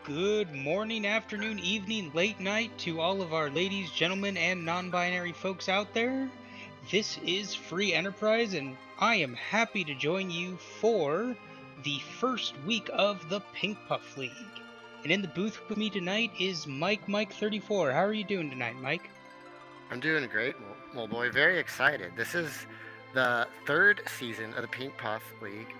Good morning, afternoon, evening, late night to all of our ladies, gentlemen, and non binary folks out there. This is Free Enterprise, and I am happy to join you for the first week of the Pink Puff League. And in the booth with me tonight is Mike34. How are you doing tonight, Mike? I'm doing great, boy. Very excited. This is the third season of the Pink Puff League.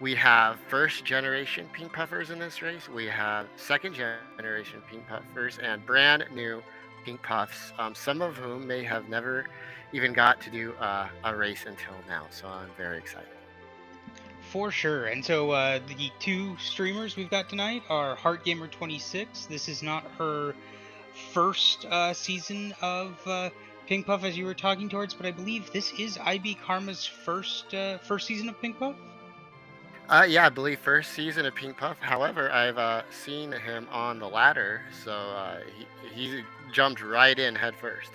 We have first generation Pink Puffers in this race. We have second generation Pink Puffers and brand new Pink Puffs, some of whom may have never even got to do a race until now. So I'm very excited. For sure. And so the two streamers we've got tonight are HeartGamer26. This is not her first season of Pink Puff, as you were talking towards, but I believe this is IB Karma's first season of Pink Puff. Yeah, I believe first season of Pink Puff. However, I've seen him on the ladder, so he jumped right in head first.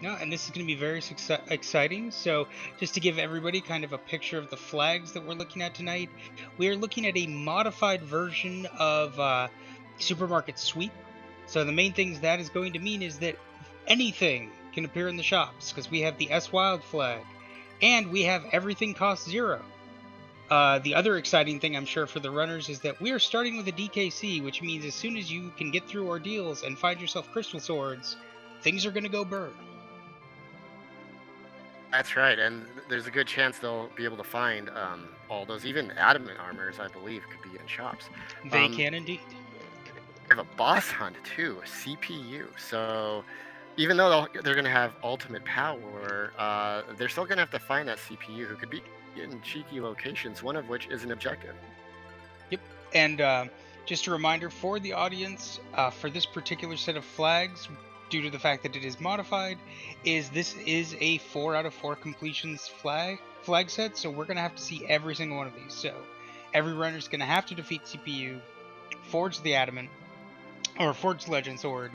No, and this is going to be very exciting. So, just to give everybody kind of a picture of the flags that we're looking at tonight, we are looking at a modified version of Supermarket Sweep. So, the main things that is going to mean is that anything can appear in the shops because we have the S Wild flag and we have everything costs 0. The other exciting thing, I'm sure, for the runners is that we are starting with a DKC, which means as soon as you can get through ordeals and find yourself crystal swords, things are going to go burn. That's right, and there's a good chance they'll be able to find all those, even adamant armors, I believe, could be in shops. They can indeed. We have a boss hunt too, a CPU. So even though they're going to have ultimate power, they're still going to have to find that CPU who could be in cheeky locations, one of which is an objective. Yep. And just a reminder for the audience, for this particular set of flags, due to the fact that it is modified, this is a 4 out of 4 completions flag set, so we're going to have to see every single one of these. So every runner is going to have to defeat CPU, forge the adamant, or forge the legend sword,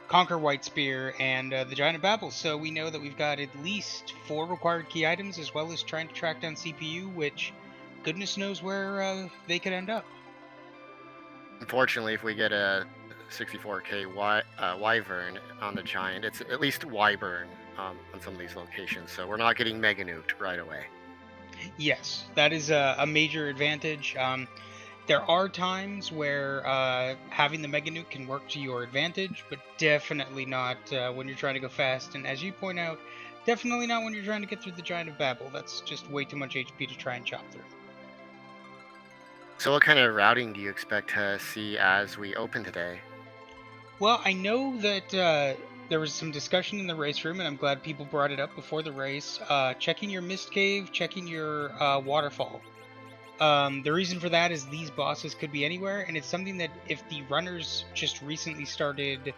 conquer White Spear, and the Giant of Babel. So we know that we've got at least 4 required key items, as well as trying to track down CPU, which goodness knows where they could end up. Unfortunately, if we get a 64k Wyvern on the Giant, it's at least Wyvern on some of these locations, so we're not getting Mega Nuked right away. Yes, that is a major advantage. There are times where having the Mega Nuke can work to your advantage, but definitely not when you're trying to go fast. And as you point out, definitely not when you're trying to get through the Giant of Babel. That's just way too much HP to try and chop through. So what kind of routing do you expect to see as we open today? Well, I know that there was some discussion in the race room, and I'm glad people brought it up before the race. Checking your Mist Cave, checking your Waterfall. The reason for that is these bosses could be anywhere, and it's something that if the runners just recently started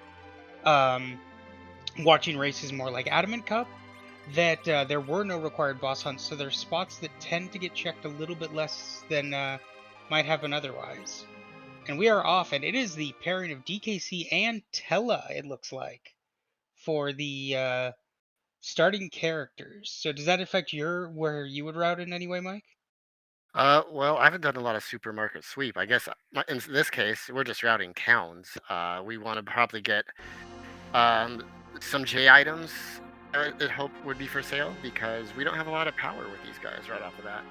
watching races more like Adamant Cup, that there were no required boss hunts, so there's spots that tend to get checked a little bit less than might happen otherwise. And we are off, and it is the pairing of DKC and Tella, it looks like, for the starting characters. So does that affect where you would route in any way, Mike? Well, I haven't done a lot of supermarket sweep. I guess in this case, we're just routing towns. We want to probably get um, some J items that hope would be for sale because we don't have a lot of power with these guys right off the bat.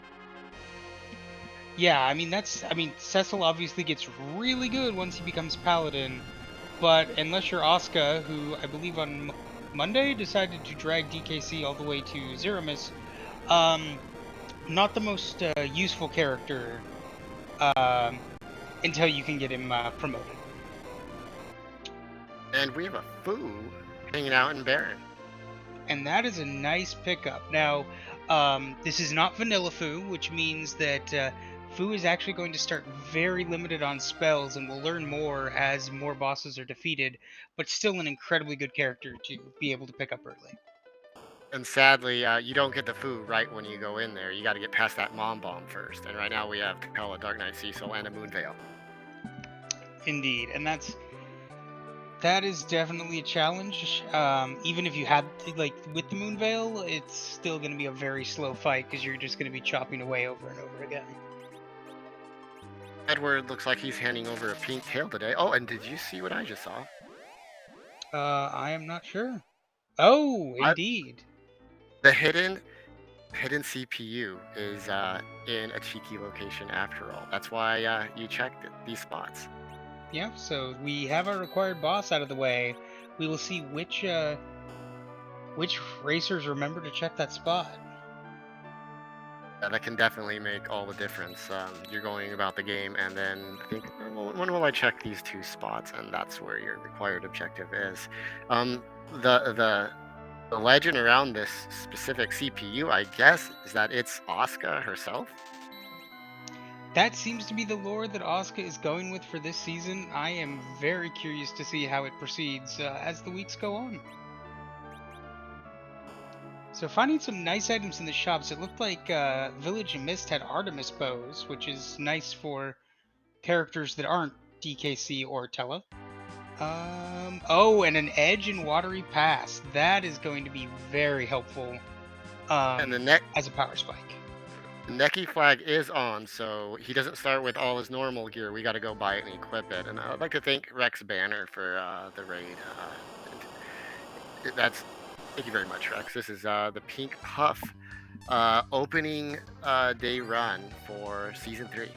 Yeah, I mean, Cecil obviously gets really good once he becomes Paladin, but unless you're Asuka, who I believe on Monday decided to drag DKC all the way to Zeramis, um, not the most useful character um, until you can get him promoted. And we have a Foo hanging out in Baron. And that is a nice pickup. Now, this is not Vanilla Foo, which means that Foo is actually going to start very limited on spells, and we'll learn more as more bosses are defeated, but still an incredibly good character to be able to pick up early. And sadly, you don't get the Foo right when you go in there. You got to get past that Mom Bomb first. And right now we have Capella, Dark Knight Cecil, and a Moonveil. Indeed, and that is definitely a challenge. Even if you had like with the Moonveil, it's still going to be a very slow fight because you're just going to be chopping away over and over again. Edward looks like he's handing over a pink tail today. Oh, and did you see what I just saw? I am not sure. Oh, I, indeed. the hidden CPU is in a cheeky location after all. That's why you checked these spots. Yeah, so we have our required boss out of the way. We will see which racers remember to check that spot. That can definitely make all the difference. You're going about the game and then think, well, when will I check these two spots? And that's where your required objective is. Um, the the the legend around this specific CPU, I guess, is that it's Asuka herself. That seems to be the lore that Asuka is going with for this season. I am very curious to see how it proceeds as the weeks go on. So finding some nice items in the shops, it looked like Village Mist had Artemis bows, which is nice for characters that aren't DKC or Tella. Oh, and an edge and watery pass. That is going to be very helpful And as a power spike. the Neki flag is on, so he doesn't start with all his normal gear. We got to go buy it and equip it. And I'd like to thank Rex Banner for the raid. That's Thank you very much, Rex. This is the Pink Puff opening day run for season 3.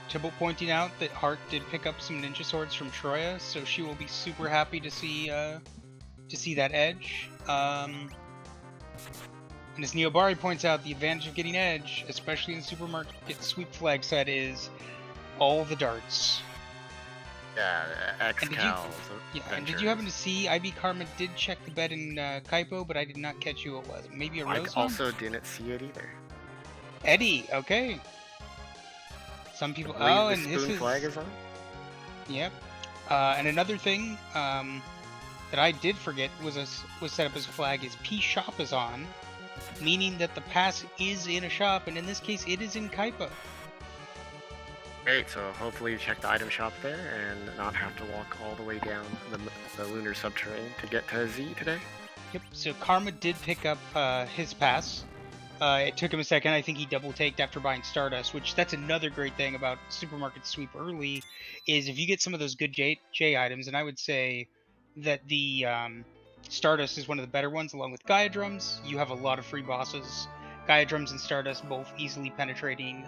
Tibble pointing out that Hart did pick up some ninja swords from Troya, so she will be super happy to see that edge. And as Neobari points out, the advantage of getting edge, especially in the supermarket sweep flag set, is all the darts. Yeah, X cows. And did you happen to see IB Karma did check the bed in Kaipo, but I did not catch who it was. Maybe a Rose I also didn't see it either. Eddie, okay. Some people. I Oh, believe and the this spoon is. flag is on. Yep. And another thing that I did forget was set up as a flag is P Shop is on, meaning that the pass is in a shop, and in this case, it is in Kaipo. Great, so hopefully you check the item shop there and not have to walk all the way down the lunar subterranean to get to Z today. Yep, so Karma did pick up his pass. It took him a second. I think he double-taked after buying Stardust, which that's another great thing about Supermarket Sweep early, is if you get some of those good J items, and I would say that the Stardust is one of the better ones, along with Gaia Drums. You have a lot of free bosses. Gaia Drums and Stardust both easily penetrating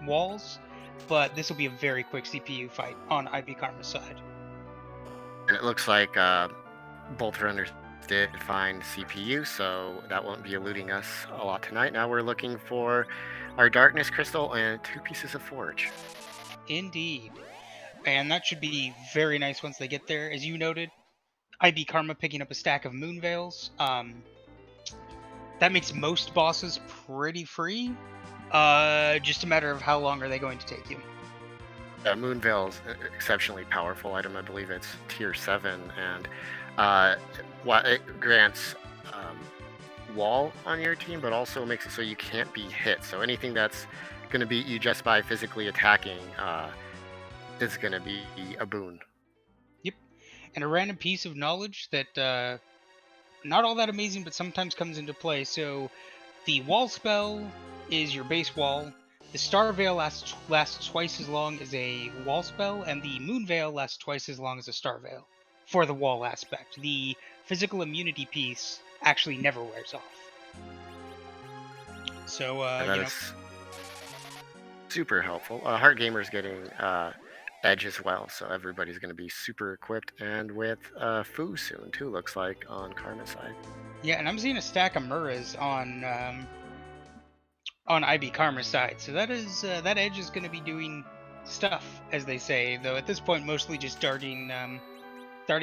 walls, but this will be a very quick CPU fight on IB Karma's side. And it looks like both runners did find CPU, so that won't be eluding us a lot tonight. Now we're looking for our Darkness Crystal and 2 pieces of Forge. Indeed. And that should be very nice once they get there. As you noted, IB Karma picking up a stack of Moon Veils. That makes most bosses pretty free. Just a matter of how long are they going to take you. Moon Veil's an exceptionally powerful item. I believe it's tier 7, and it grants wall on your team, but also makes it so you can't be hit. So anything that's going to beat you just by physically attacking is going to be a boon. Yep. And a random piece of knowledge that not all that amazing, but sometimes comes into play. So the wall spell is your base wall. The Star Veil lasts twice as long as a wall spell, and the Moon Veil lasts twice as long as a Star Veil for the wall aspect. The physical immunity piece actually never wears off. So, that is super helpful. Heart Gamer's getting Edge as well, so everybody's going to be super equipped, and with Fu soon too, looks like, on Karma's side. Yeah, and I'm seeing a stack of Muras on IB Karma's side, so that Edge is going to be doing stuff, as they say. Though at this point, mostly just darting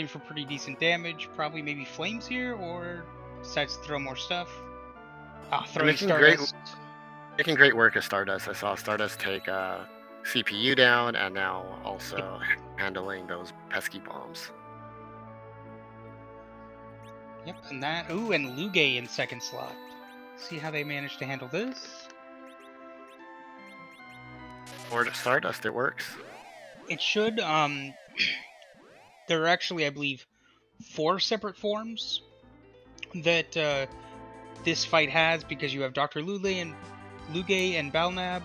for pretty decent damage. Probably maybe flames here, or decides to throw more stuff. Throwing Stardust. Making great work of Stardust. I saw Stardust take CPU down, and now also handling those pesky bombs. Yep, and that. Ooh, and Luge in second slot. See how they managed to handle this. Or Stardust, it works. It should. There are actually, I believe, 4 separate forms that this fight has, because you have Dr. Luge and Balnab,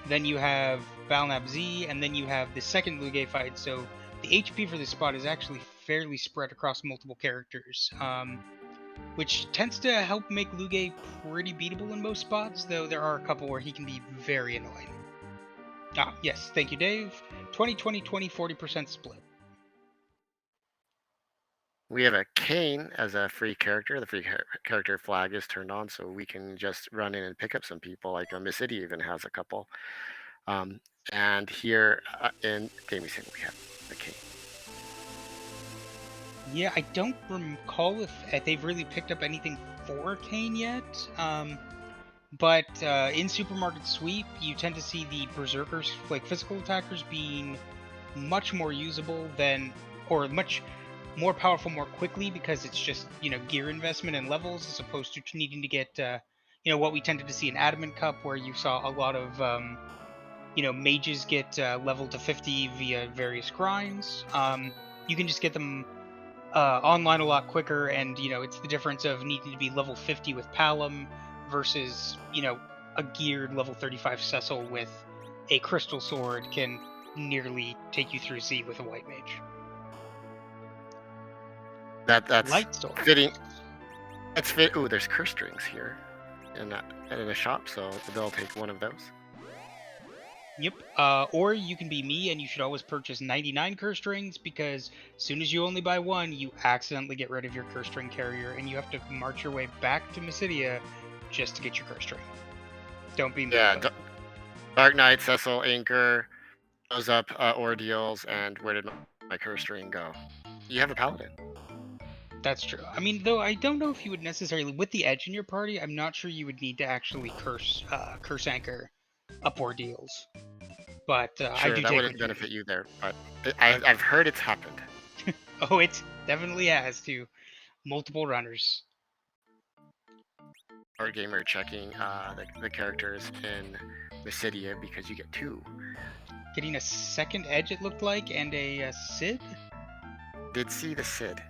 then you have Balnab Z, and then you have the second Luge fight. So the HP for this spot is actually fairly spread across multiple characters, which tends to help make Luge pretty beatable in most spots, though there are a couple where he can be very annoying. Ah, yes, thank you, Dave. 20-20-20, 40% split. We have a Kane as a free character. The free character flag is turned on, so we can just run in and pick up some people. Like Miss City even has a couple. And here in Gaming Sim, we have the Kane. Yeah, I don't recall if they've really picked up anything for Kane yet. But in Supermarket Sweep, you tend to see the Berserkers, like physical attackers, being much more usable than, or much more powerful more quickly, because it's just, gear investment and levels, as opposed to needing to get, what we tended to see in Adamant Cup, where you saw a lot of, mages get leveled to 50 via various grinds. You can just get them online a lot quicker, and it's the difference of needing to be level 50 with Palom versus a geared level 35 Cecil with a crystal sword can nearly take you through Z with a white mage. That's Light sword. fitting. That's fit. Ooh, there's curse strings here in the shop, so they'll take one of those. Yep. Or you can be me, and you should always purchase 99 curse strings, because as soon as you only buy one, you accidentally get rid of your curse string carrier, and you have to march your way back to Mysidia just to get your curse string. Don't be me. Yeah, Dark Knight, Cecil, Anchor, goes up ordeals, and where did my curse string go? You have a paladin. That's true. I mean, though, I don't know if you would necessarily, with the edge in your party, I'm not sure you would need to actually curse Anchor up ordeals. But I Sure, do that take what wouldn't you mean. benefit you there, but I've heard it's happened. Oh, it definitely has to multiple runners. Our gamer checking the characters in Mysidia because you get two. Getting a second edge, it looked like, and a Sid. Did see the Sid.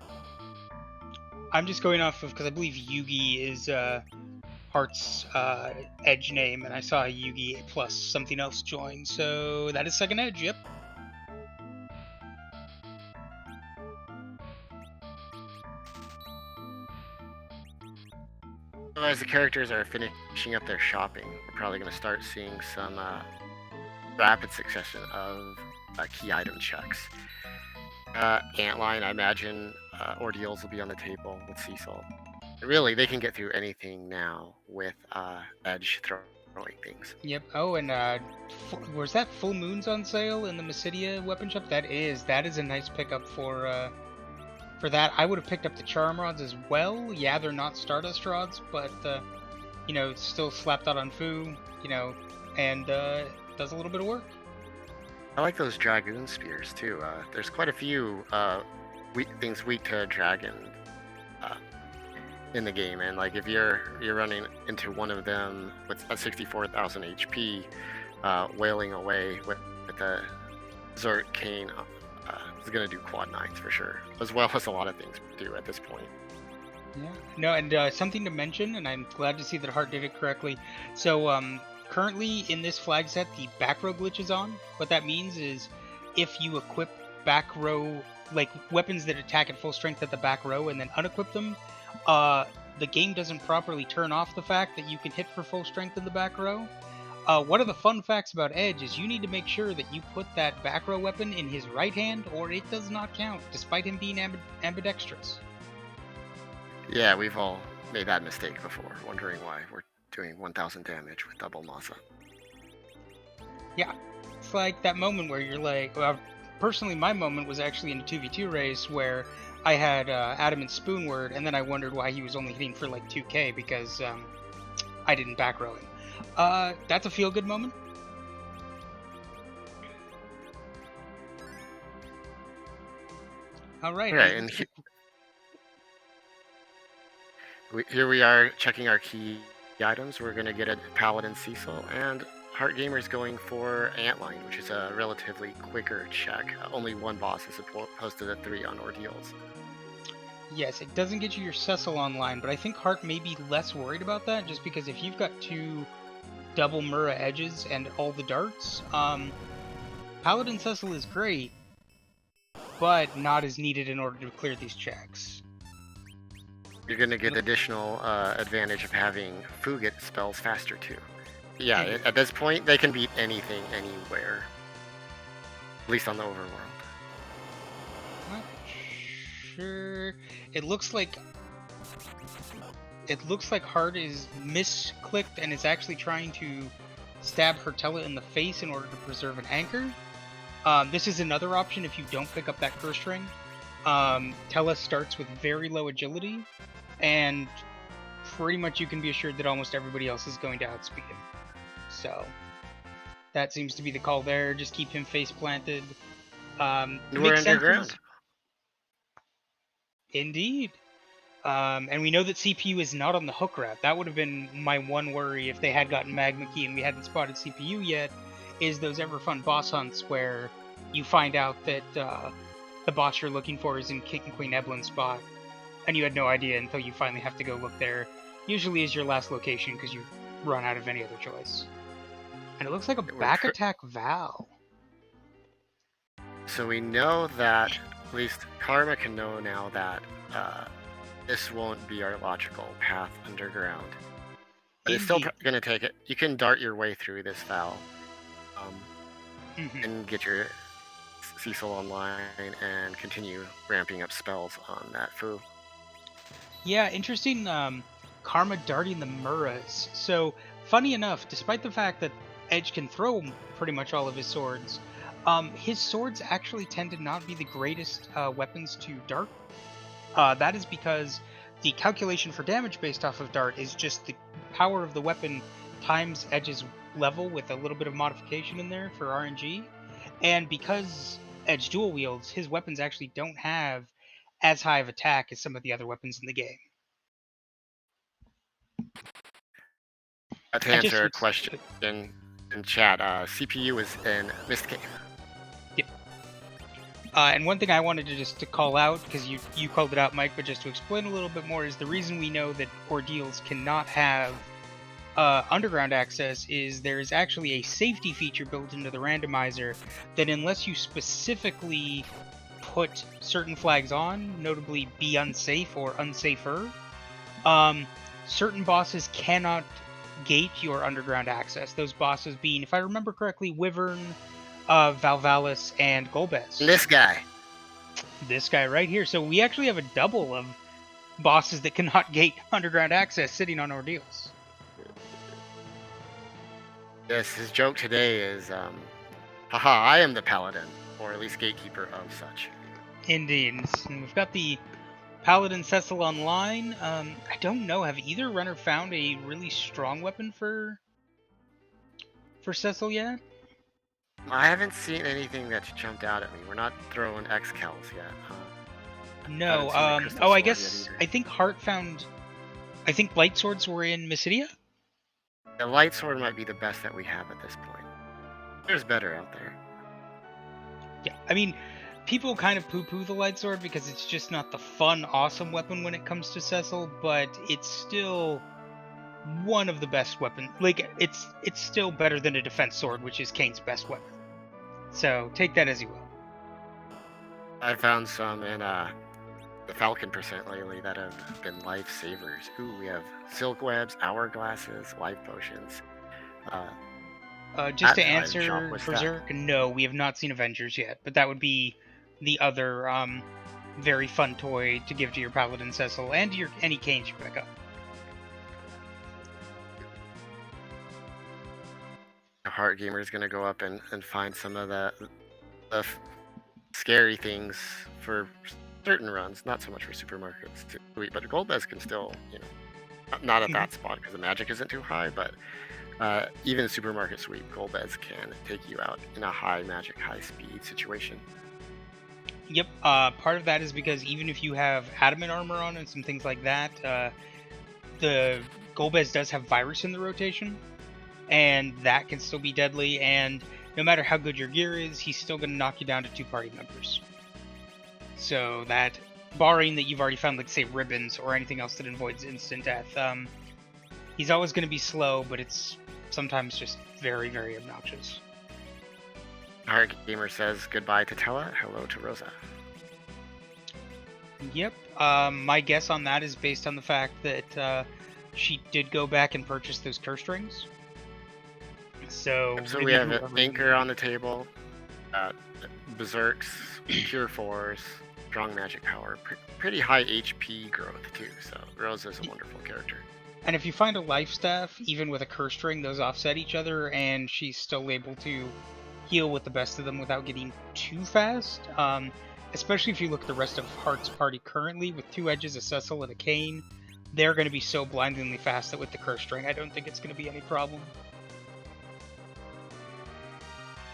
I'm just going off of, because I believe Yugi is Heart's edge name, and I saw Yugi plus something else join, so that is second edge. Yep. So as the characters are finishing up their shopping, we're probably going to start seeing some rapid succession of key item checks. Antline, I imagine ordeals will be on the table with Cecil. Really, they can get through anything now with Edge throwing things. Yep. Oh, and was that Full Moon's on sale in the Mysidia weapon shop? That is a nice pickup for that. I would have picked up the charm rods as well. Yeah, they're not Stardust rods, but it's still slapped out on Fu, and does a little bit of work. I like those dragoon spears too. There's quite a few things weak to dragon in the game, and like if you're running into one of them with a 64,000 HP, wailing away with the Zort Cane, is gonna do quad 9s for sure, as well as a lot of things do at this point. Yeah. No, and something to mention, and I'm glad to see that Hart did it correctly. So currently in this flag set, the back row glitch is on. What that means is if you equip back row, like weapons that attack at full strength at the back row and then unequip them, the game doesn't properly turn off the fact that you can hit for full strength in the back row. One of the fun facts about Edge is you need to make sure that you put that back row weapon in his right hand, or it does not count, despite him being ambidextrous. Yeah, we've all made that mistake before, wondering why we're doing 1,000 damage with double Masa. Yeah, it's like that moment where you're like, well, personally, my moment was actually in a 2v2 race where I had Adamant Spoonword, and then I wondered why he was only hitting for like 2k, because I didn't back row him. That's a feel-good moment. All right. Okay, and here we are checking our key items. We're going to get a Paladin Cecil, and Heart Gamer's going for Antline, which is a relatively quicker check. Only one boss as opposed to the 3 on ordeals. Yes, it doesn't get you your Cecil online, but I think Hart may be less worried about that, just because if you've got 2 double Mura edges and all the darts, Paladin Cecil is great, but not as needed in order to clear these checks. You're going to get additional advantage of having Fugit spells faster too. Yeah, at this point, they can beat anything, anywhere. At least on the overworld. Not sure. It looks like Hart is misclicked and is actually trying to stab Hertella in the face in order to preserve an anchor. This is another option if you don't pick up that curse ring. Tella starts with very low agility, and pretty much you can be assured that almost everybody else is going to outspeed him. So that seems to be the call there. Just keep him face planted. We're underground. Indeed. And we know that CPU is not on the hook route. That would have been my one worry if they had gotten Magma Key and we hadn't spotted CPU yet, is those ever fun boss hunts where you find out that the boss you're looking for is in King and Queen Evelyn's spot, and you had no idea until you finally have to go look there. Usually is your last location because you run out of any other choice. And it looks like a back attack Val. So we know that, at least Karma can know now that this won't be our logical path underground. But it's still going to take it. You can dart your way through this Val and get your Cecil online and continue ramping up spells on that Fu. Yeah, interesting. Karma darting the Muras. So, funny enough, despite the fact that Edge can throw pretty much all of his swords, his swords actually tend to not be the greatest weapons to dart. That is because the calculation for damage based off of dart is just the power of the weapon times Edge's level with a little bit of modification in there for RNG. And because Edge dual wields, his weapons actually don't have as high of attack as some of the other weapons in the game. To answer a question in chat, CPU is in Mist Cave. Yep. And one thing I wanted to call out, because you called it out, Mike, but just to explain a little bit more, is the reason we know that ordeals cannot have underground access is there is actually a safety feature built into the randomizer that unless you specifically put certain flags on, notably be unsafe or unsafer, certain bosses cannot gate your underground access. Those bosses being, if I remember correctly, Wyvern, Valvalis, and Golbez. This guy right here. So we actually have a double of bosses that cannot gate underground access sitting on ordeals. Yes, his joke today is, haha, I am the paladin, or at least gatekeeper of such. Indeed. And we've got the Paladin Cecil online. I don't know, have either runner found a really strong weapon for Cecil yet? I haven't seen anything that's jumped out at me. We're not throwing X-Cals yet. No. I guess I think Hart found. I think light swords were in Mysidia. The light sword might be the best that we have at this point. There's better out there. Yeah, I mean, people kind of poo-poo the light sword because it's just not the fun, awesome weapon when it comes to Cecil, but it's still one of the best weapons. Like, it's still better than a defense sword, which is Kane's best weapon. So take that as you will. I found some in the Falcon percent lately that have been lifesavers. Ooh, we have silk webs, hourglasses, life potions. Just to answer Berserk, no, we have not seen Avengers yet, but that would be the other very fun toy to give to your Paladin Cecil and to any Canes you pick up. A Heart Gamer is going to go up and find some of the scary things for certain runs, not so much for supermarkets too. But Golbez can still, not at that spot because the magic isn't too high, but even supermarket sweep, Golbez can take you out in a high magic, high speed situation. Yep, part of that is because even if you have adamant armor on and some things like that, the Golbez does have virus in the rotation, and that can still be deadly, and no matter how good your gear is, he's still going to knock you down to 2 party members. So that barring that you've already found, like, say, ribbons or anything else that avoids instant death. He's always going to be slow, but it's sometimes just very, very obnoxious. Hard Gamer says goodbye to Tella, hello to Rosa. Yep. My guess on that is based on the fact that she did go back and purchase those curse rings. So So really we have an whoever- Anchor on the table, Berserks, Pure Force, Strong Magic Power, pretty high HP growth too, so Rosa's a wonderful character. And if you find a life staff, even with a curse ring, those offset each other, and she's still able to heal with the best of them without getting too fast. Especially if you look at the rest of Heart's party currently, with 2 Edges, a Cecil, and a Kane, they're going to be so blindingly fast that with the curse string, I don't think it's going to be any problem.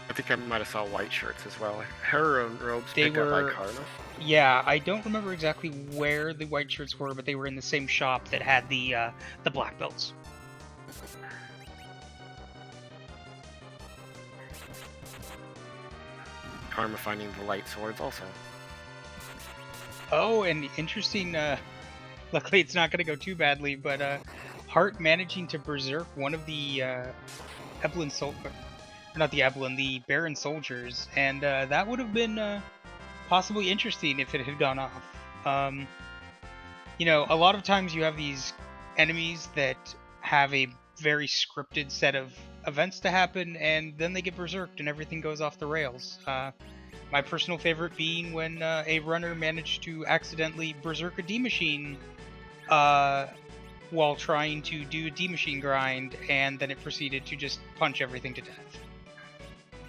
I think I might have saw white shirts as well. Her own robes They picked up by were- Karma. Yeah, I don't remember exactly where the white shirts were, but they were in the same shop that had the black belts. Karma finding the light swords also. Oh, and interesting, luckily it's not going to go too badly, but Heart managing to berserk one of the Evelyn not the Evelyn, the Baron soldiers, and that would have been possibly interesting if it had gone off. You know, a lot of times you have these enemies that have a very scripted set of events to happen, and then they get berserked and everything goes off the rails. My personal favorite being when a runner managed to accidentally berserk a D-Machine while trying to do a D-Machine grind, and then it proceeded to just punch everything to death.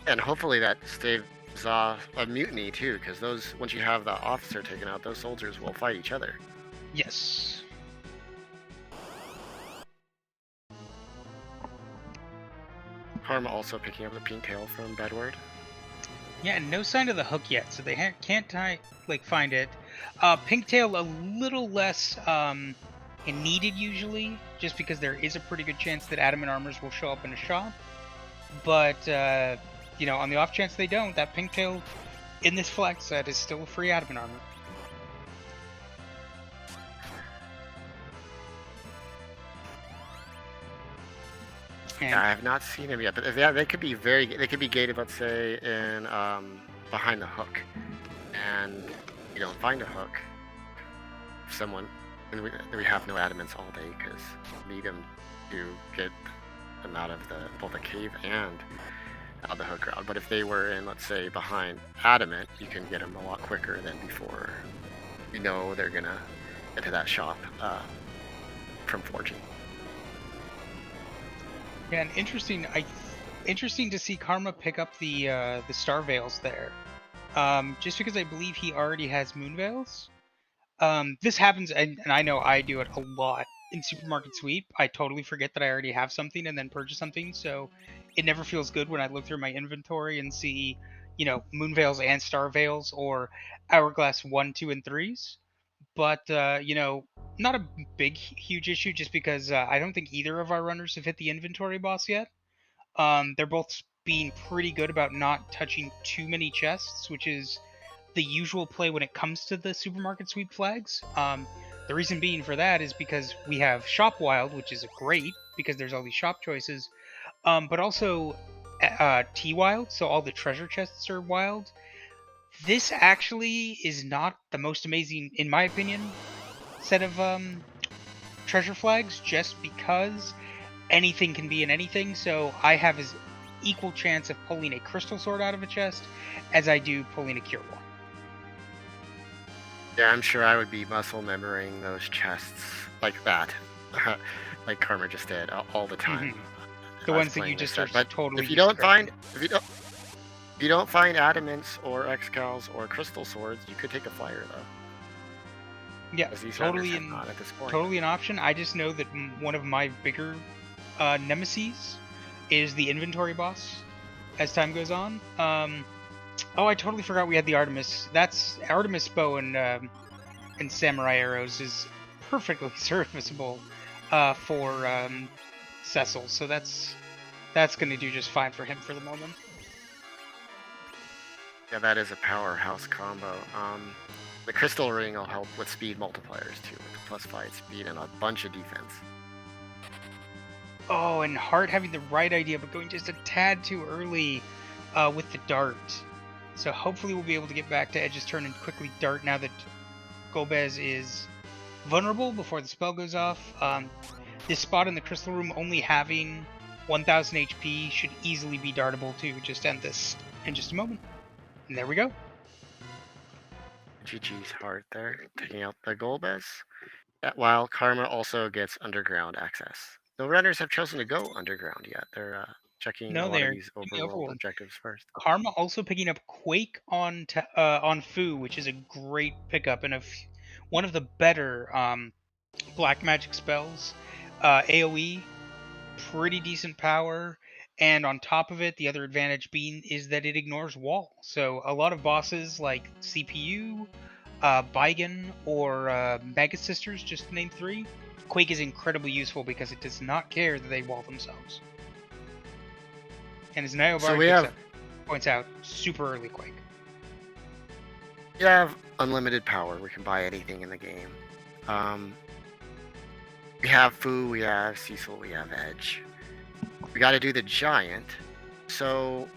And hopefully that staves off a mutiny too, because those, once you have the officer taken out, those soldiers will fight each other. Yes. Karma also picking up the pink tail from Bedward. Yeah, no sign of the hook yet, so they can't find it. Pinktail a little less needed usually, just because there is a pretty good chance that adamant armors will show up in a shop. But you know, on the off chance they don't, that Pinktail in this flag set is still a free adamant armor. Yeah, I have not seen him yet, but yeah, they could be gated, let's say, in behind the hook, and you don't find a hook. Someone, and we have no adamants all day because we need them to get them out of both the cave and out of the hook route. But if they were in, let's say, behind adamant, you can get them a lot quicker than before. You know they're gonna get to that shop from forging. Yeah, and interesting to see Karma pick up the Star Veils there. Just because I believe he already has Moon Veils. This happens, and I know I do it a lot in Supermarket Sweep. I totally forget that I already have something and then purchase something, so it never feels good when I look through my inventory and see, you know, Moon Veils and Star Veils, or Hourglass 1, 2, and 3s. But, you know, not a big, huge issue, just because I don't think either of our runners have hit the inventory boss yet. They're both being pretty good about not touching too many chests, which is the usual play when it comes to the Supermarket Sweep flags. The reason being for that is because we have Shop Wild, which is great because there's all these shop choices, but also T Wild, so all the treasure chests are wild. This actually is not the most amazing, in my opinion, set of treasure flags, just because anything can be in anything, so I have as equal chance of pulling a crystal sword out of a chest as I do pulling a cure one. Yeah, I'm sure I would be muscle memorizing those chests like that, like Karma just did all the time. The ones that you just are totally. If you don't find adamants or excals or crystal swords, you could take a flyer though. Yeah, totally totally an option. I just know that one of my bigger nemesis is the inventory boss as time goes on. Oh, I totally forgot we had the Artemis. That's Artemis bow and samurai arrows is perfectly serviceable for Cecil, so that's going to do just fine for him for the moment. Yeah, that is a powerhouse combo. The crystal ring will help with speed multipliers too, with +5 speed and a bunch of defense. Oh, and Hart having the right idea, but going just a tad too early with the dart. So hopefully we'll be able to get back to Edge's turn and quickly dart now that Golbez is vulnerable before the spell goes off. This spot in the crystal room only having 1000 HP should easily be dartable to just end this in just a moment. And there we go. GG's Hart there, taking out the Golbez. While Karma also gets underground access. The runners have chosen to go underground yet. They're checking a No, lot of they're these doing the overworld Overworld. objectives first. Karma also picking up Quake on Fu, which is a great pickup and one of the better black magic spells. AoE, pretty decent power, and on top of it, the other advantage being is that it ignores wall. So a lot of bosses like CPU, Baigen, or Mega Sisters, just to name 3, Quake is incredibly useful because it does not care that they wall themselves. And as Niobari points out, super early Quake. You have unlimited power. We can buy anything in the game. We have Fu, we have Cecil, we have Edge. We got to do the giant. So,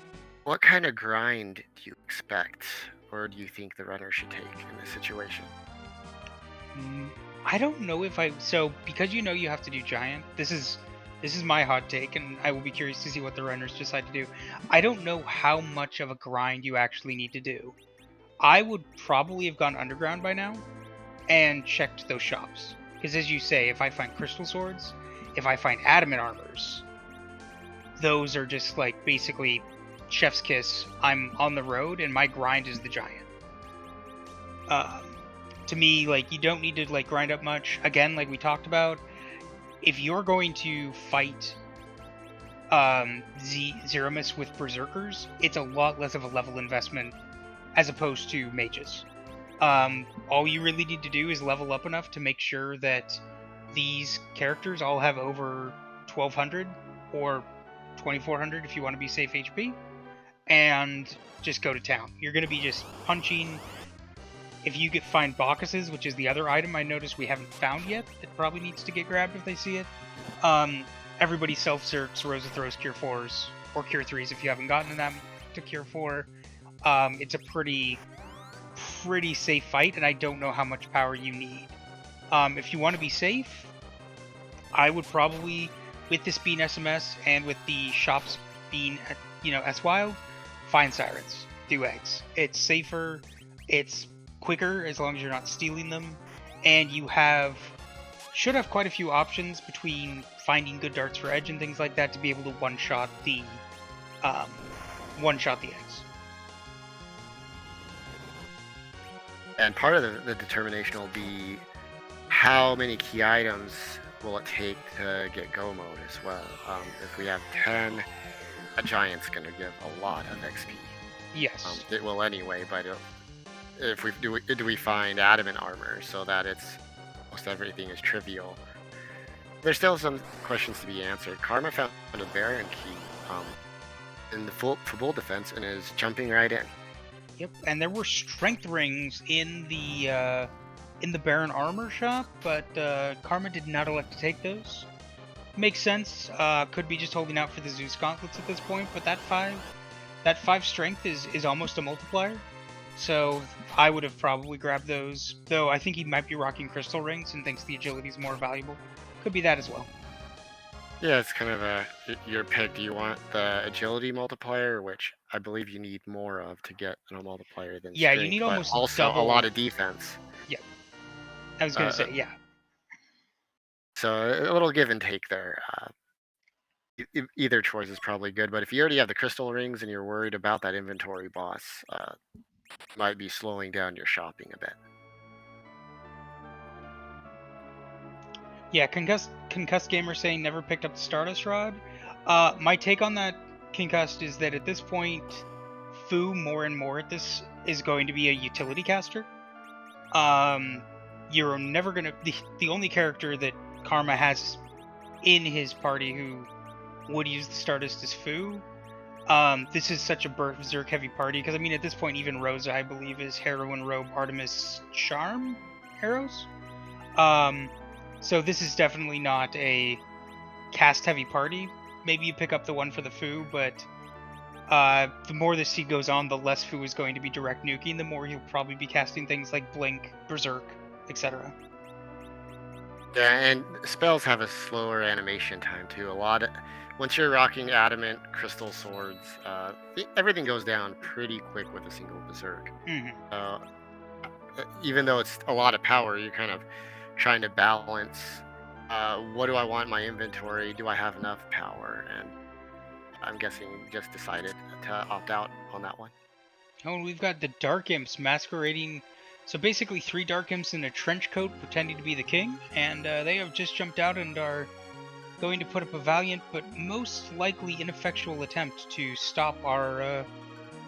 what kind of grind do you expect, or do you think the runner should take in this situation? I don't know if so because you have to do giant. This is my hot take, and I will be curious to see what the runners decide to do. I don't know how much of a grind you actually need to do. I would probably have gone underground by now and checked those shops. Because as you say, if I find crystal swords, if I find adamant armors, those are just like basically chef's kiss. I'm on the road and my grind is the giant. To me, like, you don't need to like grind up much. Again, like we talked about, if you're going to fight Zeramis with berserkers, it's a lot less of a level investment as opposed to mages. All you really need to do is level up enough to make sure that these characters all have over 1200 or 2400 if you want to be safe HP, and just go to town. You're going to be just punching. If you find Bacchuses, which is the other item I noticed we haven't found yet, that probably needs to get grabbed if they see it. Everybody self-zerks, Rosa throws Cure 4s, or Cure 3s if you haven't gotten them to Cure 4. It's a pretty safe fight, and I don't know how much power you need. If you want to be safe, I would probably, with this being SMS and with the shops being, S-Wild, find Sirens, do eggs. It's safer, it's quicker as long as you're not stealing them, and you should have quite a few options between finding good darts for Edge and things like that to be able to one-shot the eggs. And part of the determination will be how many key items will it take to get go mode as well. If we have 10, a giant's going to give a lot of XP. Yes. It will anyway, but if do we find adamant armor so that most everything is trivial? There's still some questions to be answered. Karma found a Baron key in the full defense and is jumping right in. Yep, and there were strength rings in the Baron armor shop, but Karma did not elect to take those. Makes sense. Could be just holding out for the Zeus gauntlets at this point, but that 5 strength is almost a multiplier. So I would have probably grabbed those, though I think he might be rocking crystal rings and thinks the agility is more valuable. Could be that as well. Yeah, it's kind of your pick. Do you want the agility multiplier, which I believe you need more of to get a multiplier than strength, you need but almost also double. a lot of defense. Yeah, I was gonna say, yeah. So a little give and take there. Either choice is probably good, but if you already have the crystal rings and you're worried about that inventory boss, might be slowing down your shopping a bit. Yeah, concussed gamer saying never picked up the Stardust Rod. My take on that, concussed, is that at this point, Fu more and more at this is going to be a utility caster. You're never gonna the only character that Karma has in his party who would use the Stardust is Fu. This is such a berserk heavy party because I mean at this point even Rosa I believe is Heroine, Robe, Artemis, Charm arrows. So this is definitely not a cast heavy party. Maybe you pick up the one for the Fu, but the more the seed goes on, the less Fu is going to be direct nuking. The more he'll probably be casting things like Blink, Berserk, etc. Yeah, and spells have a slower animation time too. Once you're rocking adamant crystal swords, everything goes down pretty quick with a single berserk. Mm-hmm. Even though it's a lot of power, you're kind of trying to balance. What do I want in my inventory? Do I have enough power? And I'm guessing you just decided to opt out on that one. Oh, and we've got the Dark Imps masquerading. So basically 3 Dark Imps in a trench coat pretending to be the king, and they have just jumped out and are going to put up a valiant but most likely ineffectual attempt to stop our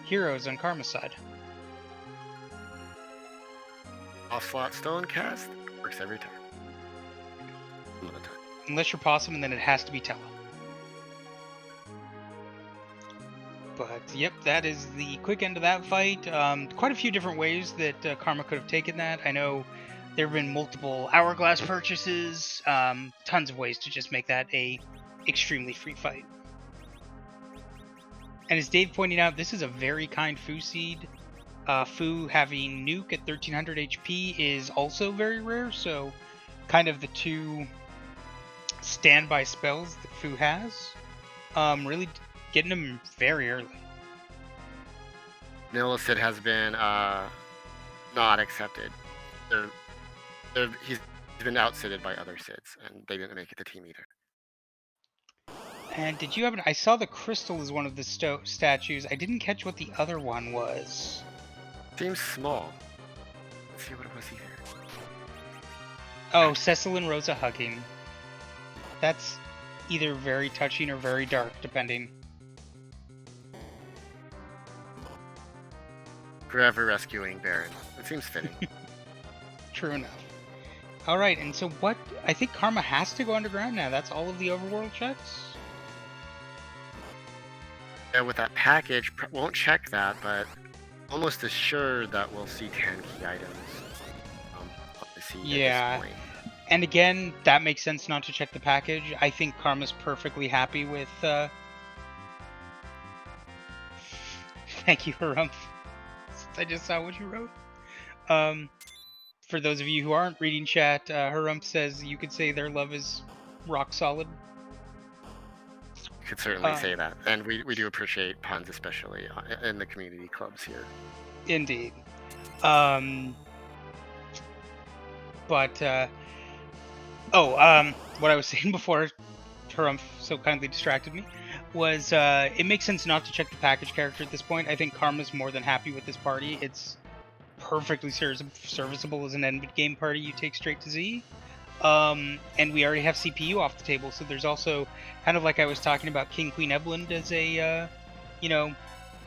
heroes on Karma's side. Off-slot stone cast works every time. Some of the time. Unless you're Possum, and then it has to be Tella. But yep, that is the quick end of that fight. Quite a few different ways that Karma could have taken that. I know there have been multiple hourglass purchases, tons of ways to just make that a extremely free fight. And as Dave pointed out, this is a very kind Fu seed. Fu having nuke at 1300 HP is also very rare, so kind of the 2 standby spells that Fu has. Really getting him very early. Nilicid has been not accepted. He's been outsitted by other Sids, and they didn't make it to team either. And did you happen? I saw the crystal is one of the statues. I didn't catch what the other one was. Seems small. Let's see what it was either. Oh, Cecil and Rosa hugging. That's either very touching or very dark, depending. Forever rescuing Baron. It seems fitting. True enough. Alright, and so what? I think Karma has to go underground now. That's all of the overworld checks? Yeah, with that package, won't check that, but almost assured that we'll see 10 key items on the seed at this point. And again, that makes sense not to check the package. I think Karma's perfectly happy with... Thank you, Harumph. I just saw what you wrote. For those of you who aren't reading chat, Harumph says you could say their love is rock solid. You could certainly say that. And we do appreciate puns, especially in the community clubs here. Indeed. What I was saying before Harumph so kindly distracted me was it makes sense not to check the package character at this point. I think Karma's more than happy with this party. It's perfectly serviceable as an end game party you take straight to Z. And we already have CPU off the table, so there's also kind of like I was talking about King Queen Ebland as a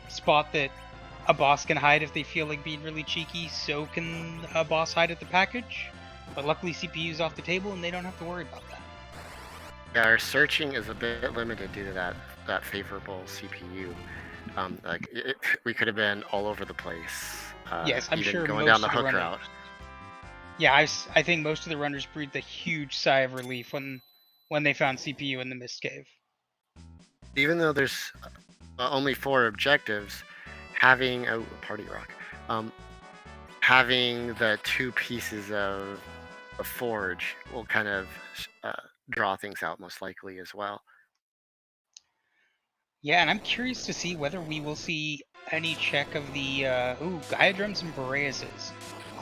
spot that a boss can hide if they feel like being really cheeky, so can a boss hide at the package. But luckily CPU's off the table and they don't have to worry about that. Yeah, our searching is a bit limited due to that favorable CPU. We could have been all over the place. Yes, I'm even sure going most down the of the hook runners, route. Yeah, I think most of the runners breathed a huge sigh of relief when they found CPU in the Mist Cave. Even though there's only 4 objectives, having a party rock, having the 2 pieces of a forge will kind of draw things out most likely as well. Yeah, and I'm curious to see whether we will see any check of the Gaia Drums and Boreases.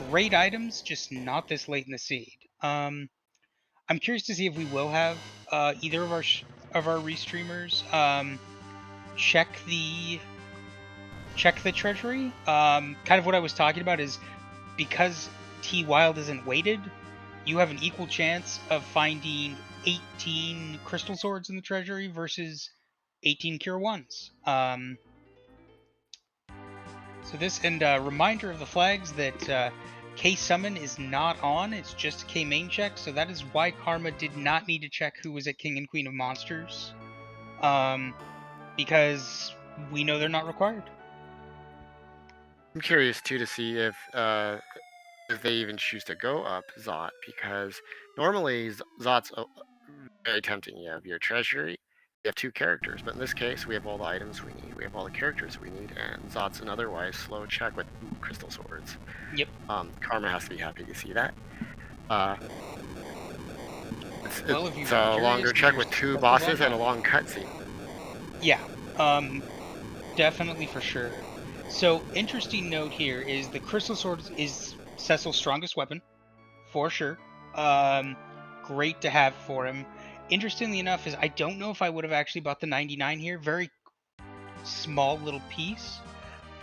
Great items, just not this late in the seed. I'm curious to see if we will have either of our restreamers check the treasury. Kind of what I was talking about is because T Wild isn't weighted, you have an equal chance of finding 18 crystal swords in the treasury versus 18 cure 1s. So this, and reminder of the flags that K summon is not on, it's just K main check, so that is why Karma did not need to check who was at King and Queen of Monsters. Because we know they're not required. I'm curious too to see if they even choose to go up Zot, because normally Zot's very tempting. You have your treasury, you have two characters, but in this case, we have all the items we need, we have all the characters we need, and Zot's an otherwise slow check with crystal swords. Yep. Karma has to be happy to see that. Uh, Well, if it's you are a curious, longer check there's with two a couple bosses and a online. long cutscene. Yeah. Definitely for sure. So, interesting note here is the Crystal Sword is Cecil's strongest weapon, for sure. Um, Great to have for him. Interestingly enough, is I don't know if I would have actually bought the 99 here. Very small little piece,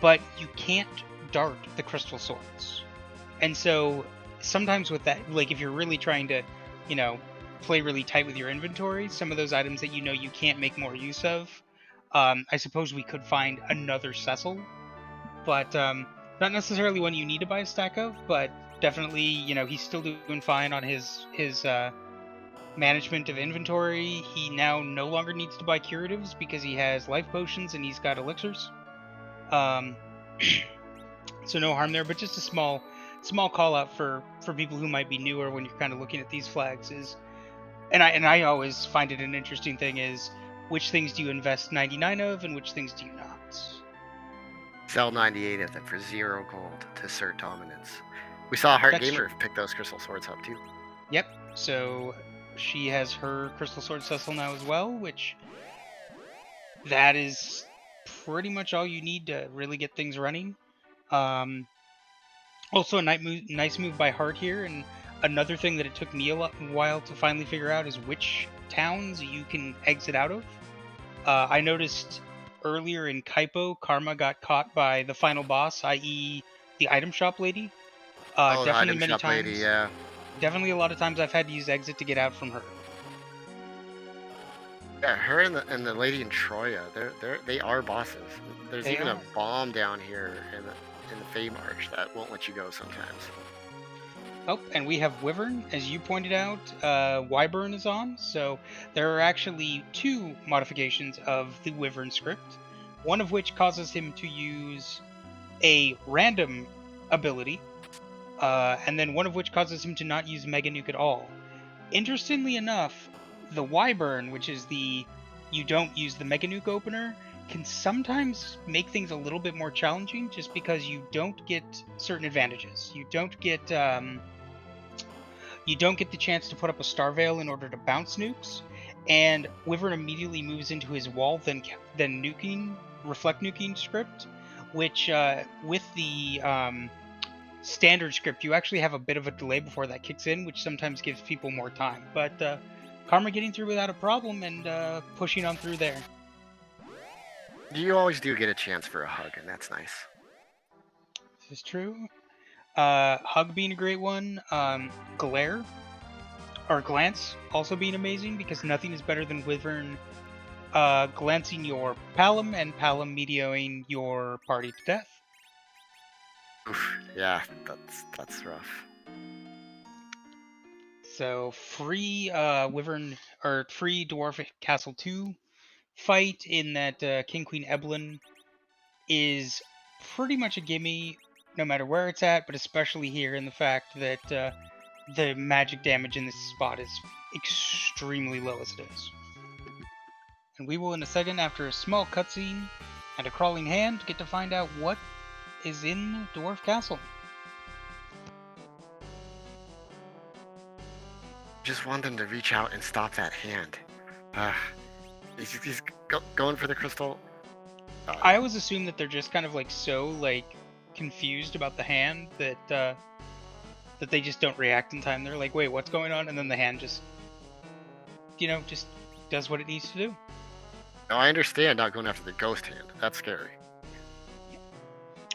but you can't dart the crystal swords. And so sometimes with that, like if you're really trying to, you know, play really tight with your inventory, some of those items that you know you can't make more use of, I suppose we could find another Cecil, but not necessarily one you need to buy a stack of, but definitely, he's still doing fine on his management of inventory. He now no longer needs to buy curatives because he has life potions and he's got elixirs. Um, so no harm there, but just a small call out for people who might be newer when you're kind of looking at these flags is, and I always find it an interesting thing is which things do you invest 99 of and which things do you not. Sell 98 of them for 0 gold to assert dominance. We saw Heart That's Gamer true. pick those crystal swords up too. Yep. So she has her crystal sword Cecil now as well, which that is pretty much all you need to really get things running. Um, Also, a nice move by Hart here, and another thing that it took me a while to finally figure out is which towns you can exit out of. I noticed earlier in Kaipo, Karma got caught by the final boss, i.e., the item shop lady. Oh, the Definitely item many shop lady, times. yeah. Definitely a lot of times I've had to use exit to get out from her. Yeah, her and the lady in Troya, they are bosses. There's They even a are. bomb down here in the Fey March that won't let you go sometimes. Oh, and we have Wyvern, as you pointed out. Wyvern is on, so there are actually two modifications of the Wyvern script. One of which causes him to use a random ability, and then one of which causes him to not use Mega Nuke at all. Interestingly enough, the Wyvern, which is the you don't use the Mega Nuke opener, can sometimes make things a little bit more challenging just because you don't get certain advantages. You don't get the chance to put up a Star Veil in order to bounce nukes, and Wyvern immediately moves into his wall, then nuking reflect nuking script, which with the standard script you actually have a bit of a delay before that kicks in, which sometimes gives people more time. But Karma getting through without a problem and pushing on through there. You always do get a chance for a hug, and that's nice. This is true. Hug being a great one. Glare or Glance also being amazing because nothing is better than Wyvern glancing your Palom and Palom meteoring your party to death. Oof, yeah, that's rough. So free Wyvern or free Dwarf Castle 2 fight in that King Queen Eblin is pretty much a gimme no matter where it's at, but especially here in the fact that the magic damage in this spot is extremely low as it is. And we will, in a second, after a small cutscene and a crawling hand, get to find out what is in Dwarf Castle. Just want them to reach out and stop that hand. He's going for the crystal. I always assume that they're just kind of like so like confused about the hand that they just don't react in time. They're like, "Wait, what's going on?" And then the hand just does what it needs to do. Now I understand not going after the ghost hand. That's scary.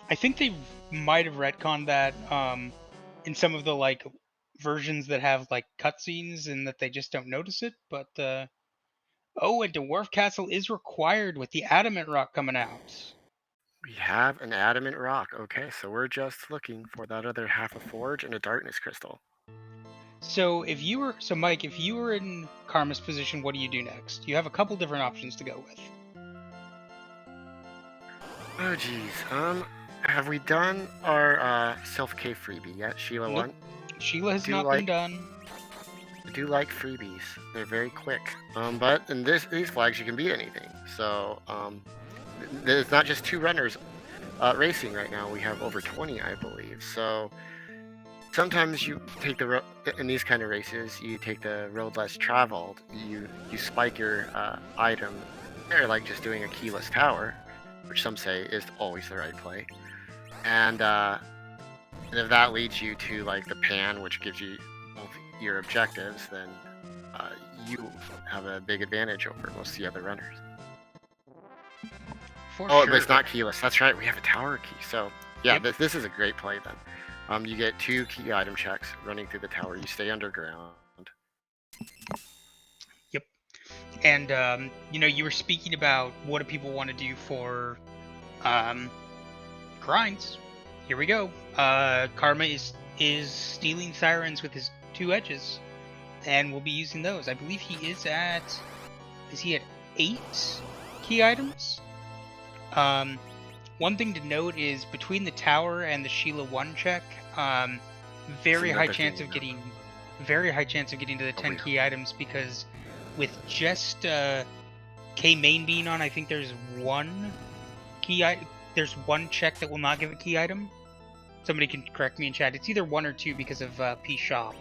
I think they might have retconned that in some of the like versions that have like cutscenes and that they just don't notice it. But oh, and Dwarf Castle is required with the Adamant Rock coming out. We have an adamant rock. Okay, so we're just looking for that other half a forge and a darkness crystal. So Mike, if you were in Karma's position, what do you do next? You have a couple different options to go with. Oh geez. Have we done our self-K freebie yet, Sheila Nope. one? Sheila has Do not been like done. I do like freebies. They're very quick. But in these flags you can beat anything. So there's not just two runners racing right now. We have over 20, I believe. So sometimes you take the road in these kind of races. You take the road less traveled. You spike your item there, like just doing a keyless tower, which some say is always the right play. And if that leads you to like the pan, which gives you both your objectives, then uh, you have a big advantage over most of the other runners. For Oh, but it's sure. not keyless. That's right. We have a tower key. So yeah, Yep. this is a great play then. You get 2 key item checks running through the tower. You stay underground. Yep. And you were speaking about what do people want to do for um, grinds. Here we go. Karma is stealing sirens with his 2 edges, and we'll be using those. I believe he is at. Is he at 8 key items? One thing to note is between the tower and the Sheila 1 check, very high Another thing chance to of know. getting very high chance of getting to the 10 key items, because with just K main being on, I think there's one there's one check that will not give a key item. Somebody can correct me in chat. It's either 1 or 2 because of P shop.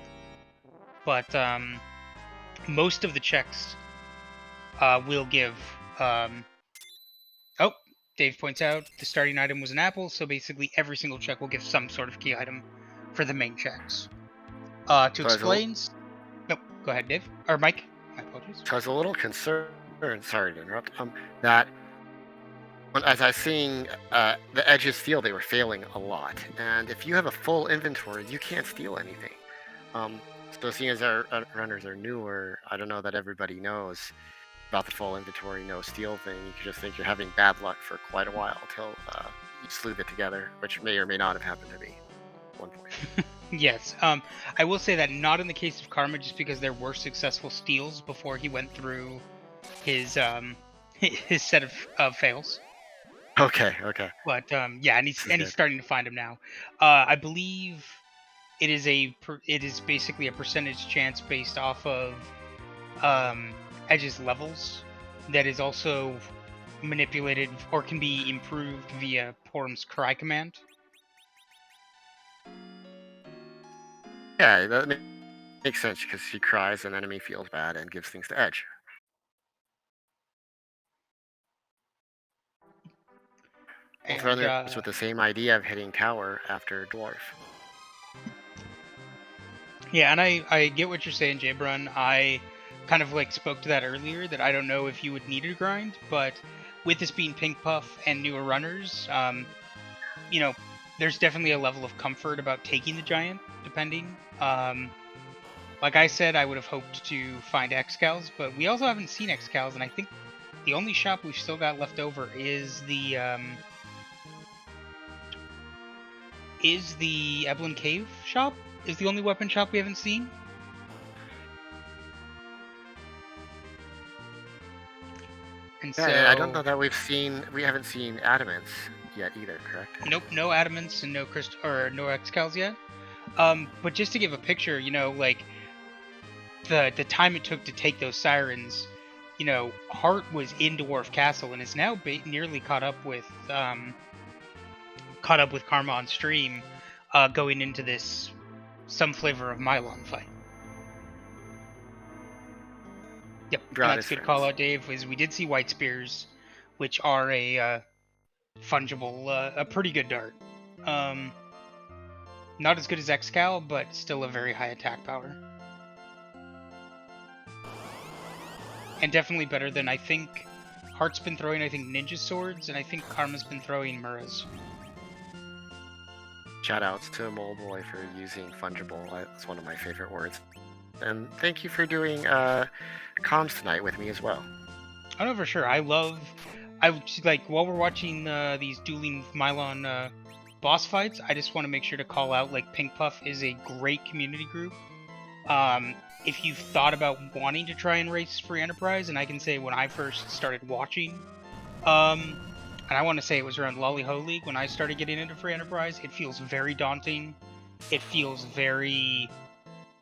But most of the checks will give oh, Dave points out the starting item was an apple, so basically every single check will give some sort of key item for the main checks. To So I was a, explain... Nope, go ahead, Dave. Or Mike. My apologies. so I was a little concerned. Sorry to interrupt. That as I was seeing the edges steal, they were failing a lot. And if you have a full inventory, you can't steal anything. Um, so seeing as our runners are newer, I don't know that everybody knows about the full inventory no steal thing. You could just think you're having bad luck for quite a while until you sleeve it together, which may or may not have happened to me at one point. Yes. I will say that not in the case of Karma, just because there were successful steals before he went through his his set of fails. Okay, okay. But yeah, and This is he's good. starting to find him now. I believe it is basically a percentage chance based off of Edge's levels that is also manipulated or can be improved via Porum's cry command. Yeah, that makes sense because he cries, an enemy feels bad and gives things to Edge. Both And runners with the same idea of hitting tower after dwarf. yeah, and I get what you're saying, Jaybrun. I kind of like spoke to that earlier, that I don't know if you would need a grind, but with this being Pink Puff and newer runners, you know, there's definitely a level of comfort about taking the giant, depending. Like I said, I would have hoped to find Excals, but we also haven't seen Excals, and I think the only shop we've still got left over is the Eblin Cave shop. Is the only weapon shop we haven't seen. And Yeah, and I don't know so, that we haven't seen adamants yet either, correct? nope, no adamants and no no Excals yet. But just to give a picture, like the time it took to take those sirens, Hart was in Dwarf Castle and is now nearly caught up with Karma on stream, going into this some flavor of Mylon fight. Yep, and Brought that's his a good call friends. out, Dave. Is we did see White Spears, which are a fungible, a pretty good dart. Um, Not as good as Xcal, but still a very high attack power. And definitely better than, I think, Heart's been throwing, I think, ninja swords, and I think Karma's been throwing Muras. Shout outs to Mole Boy for using fungible. That's one of my favorite words. And thank you for doing comms tonight with me as well. Oh no, for sure. I like, while we're watching these dueling Mylon boss fights, I just want to make sure to call out, like, Pink Puff is a great community group. If you've thought about wanting to try and race free enterprise, and I can say when I first started watching, and I want to say it was around Lolly Ho League when I started getting into free enterprise. It feels very daunting. It feels very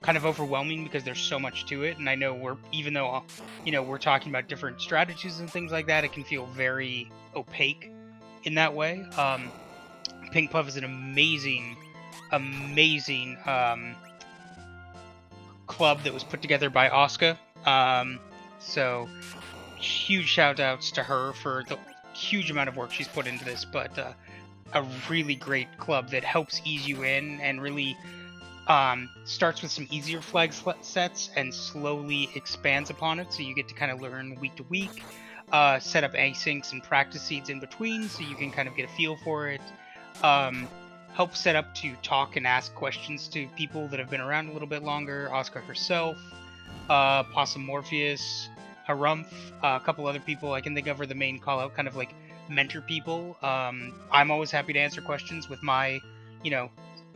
kind of overwhelming because there's so much to it, and I know even though we're talking about different strategies and things like that, it can feel very opaque in that way. Pink Puff is an amazing club that was put together by Asuka. So huge shout outs to her for the huge amount of work she's put into this, but a really great club that helps ease you in and really starts with some easier flag sets and slowly expands upon it, so you get to kind of learn week to week, set up asyncs and practice seeds in between so you can kind of get a feel for it. Help set up to talk and ask questions to people that have been around a little bit longer. Oscar herself, Possum Morpheus, Harumph, a couple other people I can think of are the main call out kind of like mentor people. I'm always happy to answer questions with my, you know,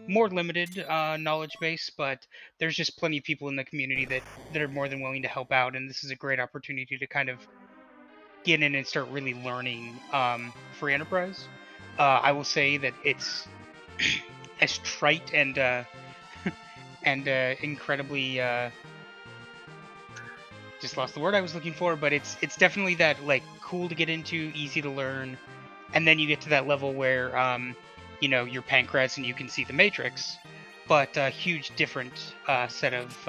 more limited knowledge base, but there's just plenty of people in the community that are more than willing to help out, and this is a great opportunity to kind of get in and start really learning free enterprise. I will say that it's as trite and incredibly just lost the word I was looking for, but it's definitely that like cool to get into, easy to learn, and then you get to that level where you're Pancras and you can see the Matrix, but a huge different set of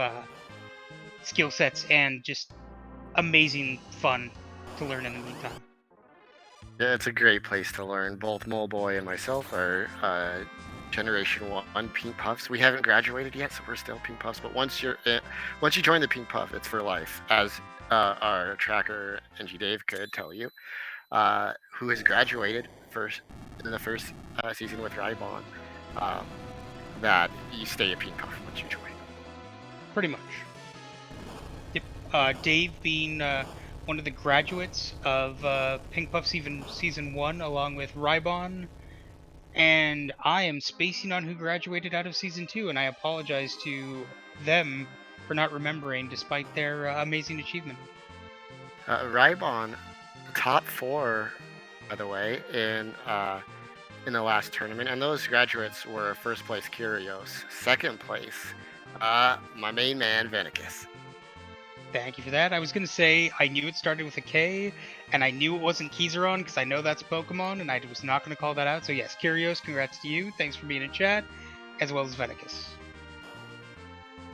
skill sets and just amazing fun to learn in the meantime. Yeah, it's a great place to learn. Both Moleboy and myself are Generation 1 Pink Puffs. We haven't graduated yet, so we're still Pink Puffs. But once you join the Pink Puff, it's for life, as our tracker NG Dave could tell you, who has graduated in the first season with Raibon, that you stay a Pink Puff once you join. Pretty much. Yep. Dave being one of the graduates of Pink Puff season 1, along with Raibon. And I am spacing on who graduated out of season 2, and I apologize to them for not remembering, despite their amazing achievement. Raibon, top 4, by the way, in the last tournament, and those graduates were first place Kyrios, second place my main man Venicus. Thank you for that. I was going to say I knew it started with a K, and I knew it wasn't Kizaron because I know that's Pokemon, and I was not going to call that out. So yes, Curios, congrats to you. Thanks for being in chat, as well as Venicus.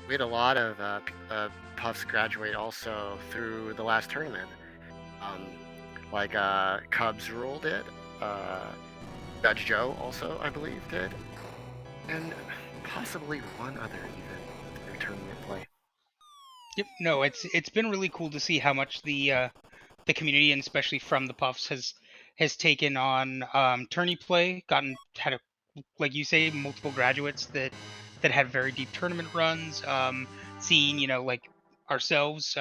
We had a lot of Puffs graduate also through the last tournament. Like Cubs Rule did. Judge Joe also, I believe, did. And possibly one other even through tournament play. Yep. No, it's been really cool to see how much the community, and especially from the Puffs, has taken on tourney play. Had a, like you say, multiple graduates that had very deep tournament runs. Seeing like ourselves,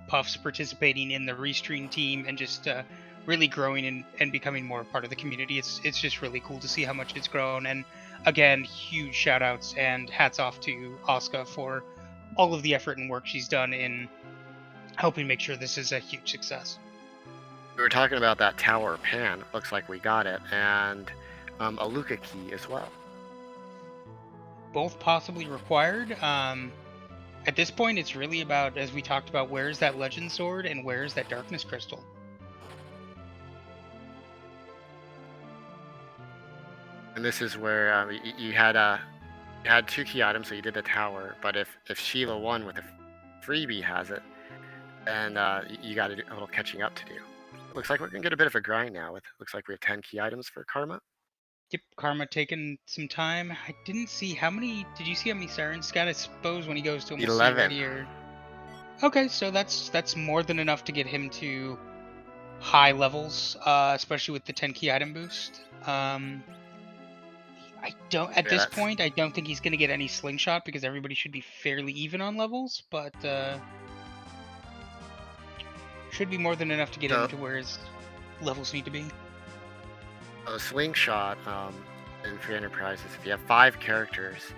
Puffs participating in the Restream team and just really growing and becoming more a part of the community. It's just really cool to see how much it's grown. And again, huge shout outs and hats off to Asuka for all of the effort and work she's done in helping make sure this is a huge success. We were talking about that tower pan. Looks like we got it, and a Luca key as well. Both possibly required. At this point, it's really about, as we talked about, where's that legend sword and where's that darkness crystal. And this is where you had 2 key items, so you did the tower. But if Sheila 1 with a freebie has it, then you got a little catching up to do. Looks like we're gonna get a bit of a grind now. Looks like we have 10 key items for Karma. Yep, Karma taking some time. I didn't see how many. Did you see how many Sirens got? I suppose when he goes to him, we'll see right 11. here. Okay, so that's more than enough to get him to high levels, especially with the 10 key item boost. I don't at Yeah, this point. I don't think he's gonna get any slingshot because everybody should be fairly even on levels, but should be more than enough to get him to where his levels need to be. A slingshot in free enterprises. If you have 5 characters,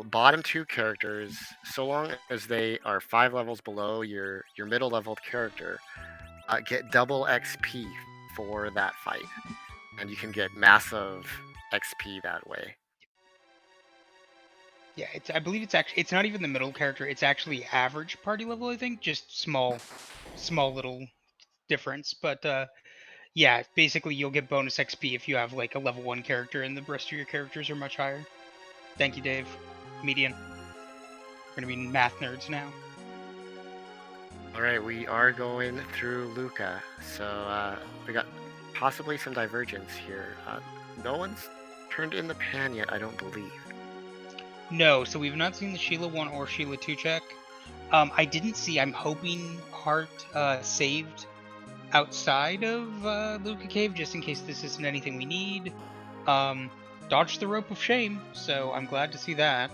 bottom 2 characters, so long as they are 5 levels below your middle leveled character, get double XP for that fight, and you can get massive XP that way. Yeah, I believe it's not even the middle character. It's actually average party level. I think just small little difference. But yeah, basically you'll get bonus XP if you have like a level 1 character and the rest of your characters are much higher. Thank you, Dave. Median. We're gonna be math nerds now. All right, we are going through Luca, so we got possibly some divergence here. No one's turned in the pan yet, I don't believe. No, so we've not seen the Sheila 1 or Sheila 2 check. I didn't see. I'm hoping Hart saved outside of Luca Cave just in case this isn't anything we need. Dodged the rope of shame, so I'm glad to see that.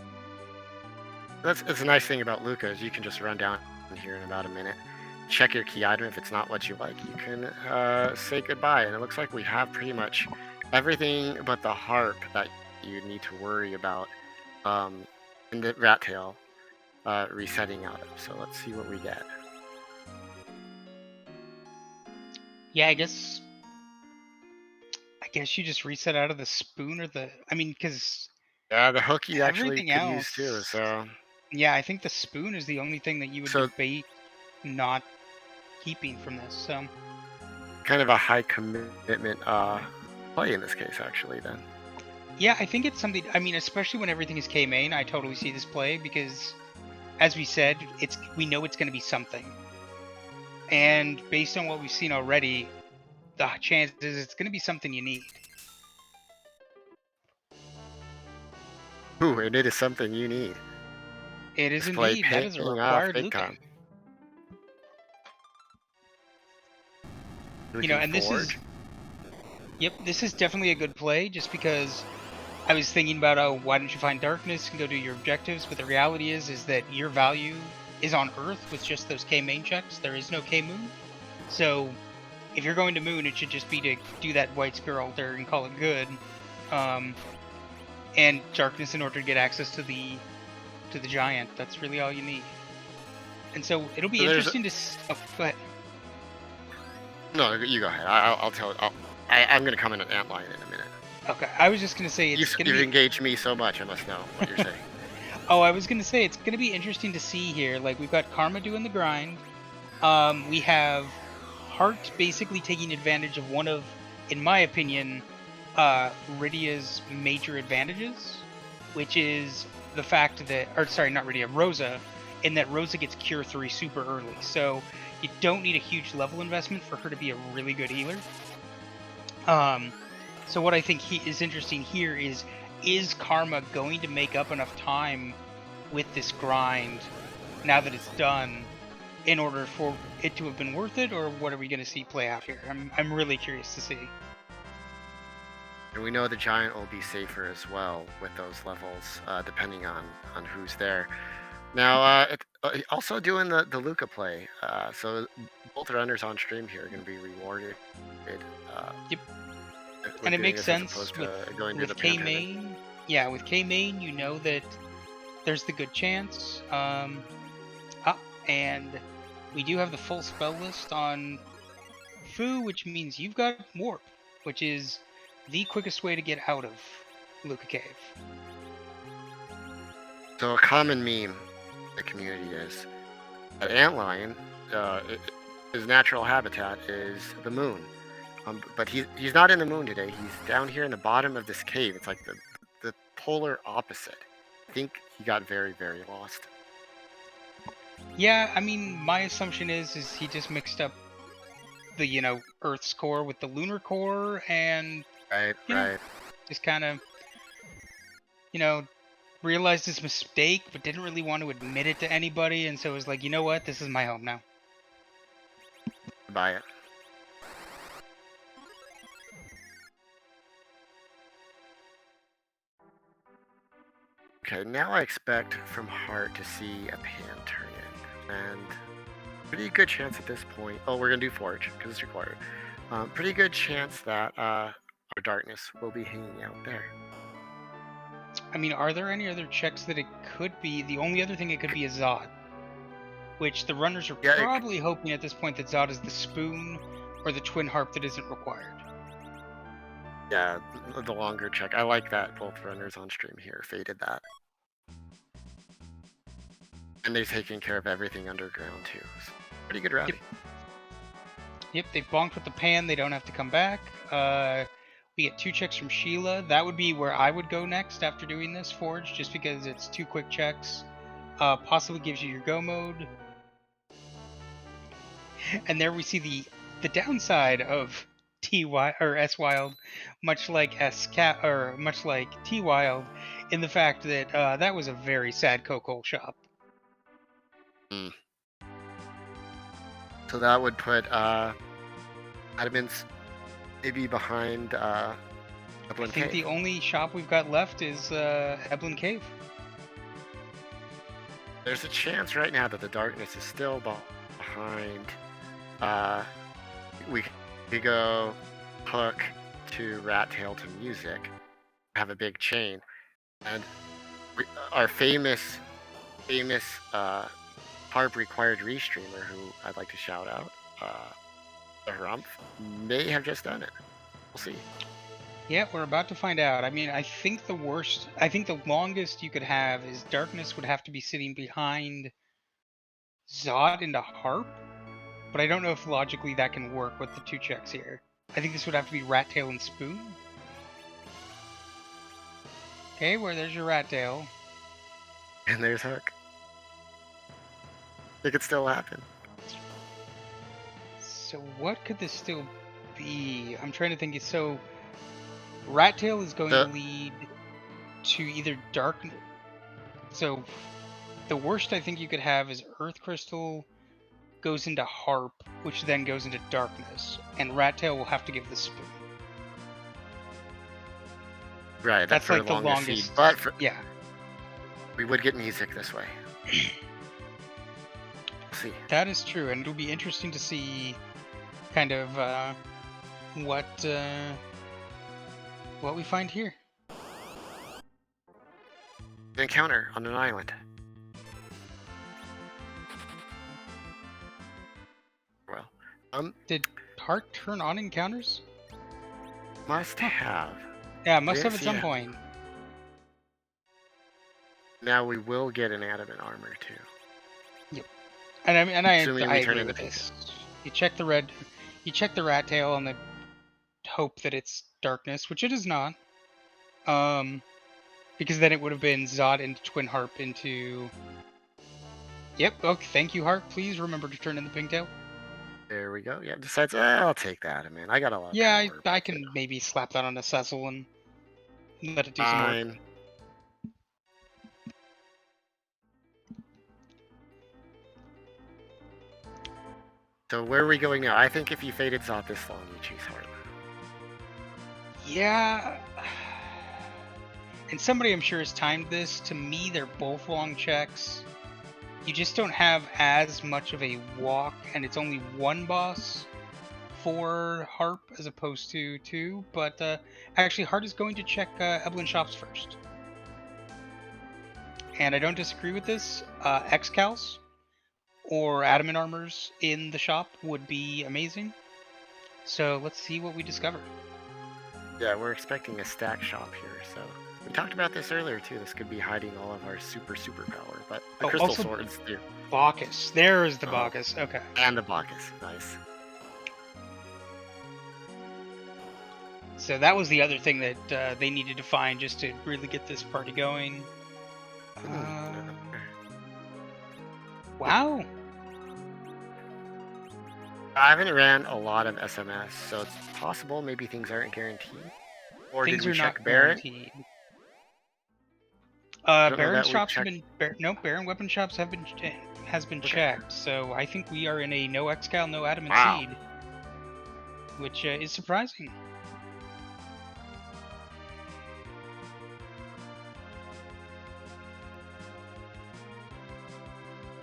It's a nice thing about Luca is you can just run down here in about a minute, check your key item. If it's not what you like, you can say goodbye. And it looks like we have pretty much everything but the harp that you need to worry about in the rat tail resetting out of. So let's see what we get. Yeah, I guess you just reset out of the spoon or the. I mean, because Yeah, the hook you actually everything could use too. else. So Yeah, I think the spoon is the only thing that you would so debate not keeping from this. So kind of a high commitment play in this case, actually. Then yeah, I think it's something. I mean, especially when everything is K main, I totally see this play because, as we said, we know it's going to be something, and based on what we've seen already, the chances is it's going to be something you need. ooh, and it is something you need. It is This play indeed. That paying is a off required big Luca. time. Looking And forward. this is definitely a good play just because I was thinking about, oh, why don't you find darkness and go do your objectives? But the reality is that your value is on Earth with just those K main checks. There is no K moon. So if you're going to moon, it should just be to do that white spear altar and call it good. And darkness in order to get access to the giant. That's really all you need. And so it'll be interesting to. Oh, go ahead. No, you go ahead. I'll tell. I'm gonna come in an antlion in a minute. Okay, I was just gonna say it's You've engaged me so much, I must know what you're saying. Oh, I was gonna say it's gonna be interesting to see here. Like we've got Karma doing the grind. We have Hart basically taking advantage of one of, in my opinion, Rydia's major advantages, which is the fact that, or sorry, not Rydia, Rosa, in that Rosa gets Cure 3 super early. So you don't need a huge level investment for her to be a really good healer. So what I think is interesting here is Karma going to make up enough time with this grind now that it's done in order for it to have been worth it, or what are we going to see play out here? I'm really curious to see. And we know the giant will be safer as well with those levels, depending on who's there. Now, also doing the Luca play. So both runners on stream here are going to be rewarded. Yep. And it makes sense with K main. Yeah, with K main, you know that there's the good chance. And we do have the full spell list on Fu, which means you've got Warp, which is the quickest way to get out of Luca Cave. So a common meme in the community is that antlion, his natural habitat is the moon. But he's not in the moon today. He's down here in the bottom of this cave. It's like the polar opposite. I think he got very, very lost. Yeah, I mean, my assumption is he just mixed up the Earth's core with the lunar core, and right, just kind of realized his mistake, but didn't really want to admit it to anybody, and so it was like, you know what, this is my home now. Buy it. Okay, now I expect from Hart to see a pan turn in, and pretty good chance at this point. Oh, we're gonna do Forge because it's required. Pretty good chance that our darkness will be hanging out there. I mean, are there any other checks that it could be? The only other thing it could be is Zod, which the runners are probably hoping at this point that Zod is the spoon, or the twin harp that isn't required. Yeah, the longer check. I like that both runners on stream here faded that. And they've taken care of everything underground too. So pretty good routing. Yep, they bonked with the pan. They don't have to come back. We get 2 checks from Sheila. That would be where I would go next after doing this Forge, just because it's 2 quick checks. Possibly gives you your go mode. And there we see the downside of S Wild, much like much like T Wild, in the fact that that was a very sad Coco shop. So that would put Adamant's maybe behind Eblin I think Cave. the only shop we've got left is Eblin Cave. There's a chance right now that the darkness is still behind. We could go hook to Rat Tail to music, have a big chain, and our famous harp required restreamer, who I'd like to shout out, the Harumph, may have just done it. We'll see. Yeah, we're about to find out. I mean, I think the longest you could have is Darkness would have to be sitting behind Zod into Harp, but I don't know if logically that can work with the 2 checks here. I think this would have to be Rat Tail and Spoon. Okay, there's your Rat Tail. And there's Hook. It could still happen. So what could this still be? I'm trying to think. So Rat Tail is going to lead to either Darkness. So the worst I think you could have is Earth Crystal goes into Harp, which then goes into Darkness, and Rat Tail will have to give the Spoon. Right, that's like the longest. Seed, but yeah, we would get music this way. We'll see. That is true, and it'll be interesting to see kind of what we find here. An encounter on an island. Well, did Heart turn on encounters? Must have. Yeah, must have at some point. Now we will get an adamant armor too. Yep. And I mean, I agree with this. You check the Rat Tail on the hope that it's Darkness, which it is not. Because then it would have been Zod into Twin Harp into... Yep, okay, thank you, Harp. Please remember to turn in the Pigtail. There we go. Yeah, decides, I'll take that, man. I got a lot. Yeah, I can maybe slap that on a Cecil and let it do some work. So where are we going now? I think if you faded Zod this long, you choose Harp. Yeah. And somebody I'm sure has timed this. To me, they're both long checks. You just don't have as much of a walk, and it's only 1 boss for Harp as opposed to 2. But actually, Heart is going to check Eblin shops first. And I don't disagree with this. Excals or Adamant armors in the shop would be amazing. So let's see what we discover. Yeah, we're expecting a stack shop here, so... We talked about this earlier too. This could be hiding all of our superpower, but the crystal swords do. Bacchus. There is the Bacchus. Okay. And the Bacchus. Nice. So that was the other thing that they needed to find just to really get this party going. Wow. I haven't ran a lot of SMS, so it's possible maybe things aren't guaranteed. Or things did we are check not Baron? Guaranteed. Baron shops have been Baron weapon shops have been checked, so I think we are in a no Excal, no Adamant seed, which is surprising.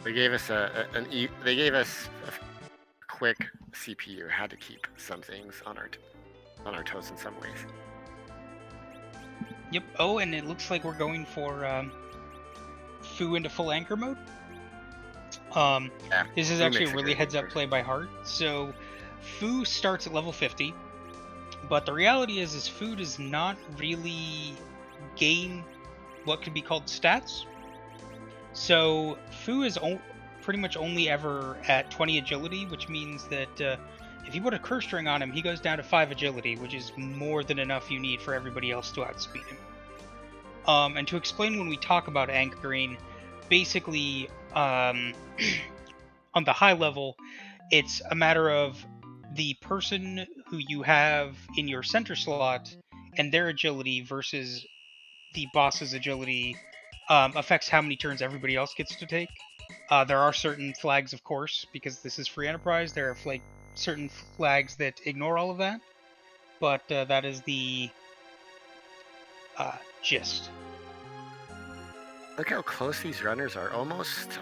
They gave us a quick CPU. Had to keep some things on our toes in some ways. Yep. Oh, and it looks like we're going for Fu into full anchor mode. Yeah, this is actually a really heads-up play by Heart. So Fu starts at level 50, but the reality is Fu does not really gain what could be called stats. So Fu is pretty much only ever at 20 agility, which means that if you put a curse string on him, he goes down to 5 agility, which is more than enough you need for everybody else to outspeed him. And to explain when we talk about anchoring, basically, on the high level, it's a matter of the person who you have in your center slot and their agility versus the boss's agility affects how many turns everybody else gets to take. There are certain flags, of course, because this is free enterprise. There are certain flags that ignore all of that, but that is the gist. Look how close these runners are, almost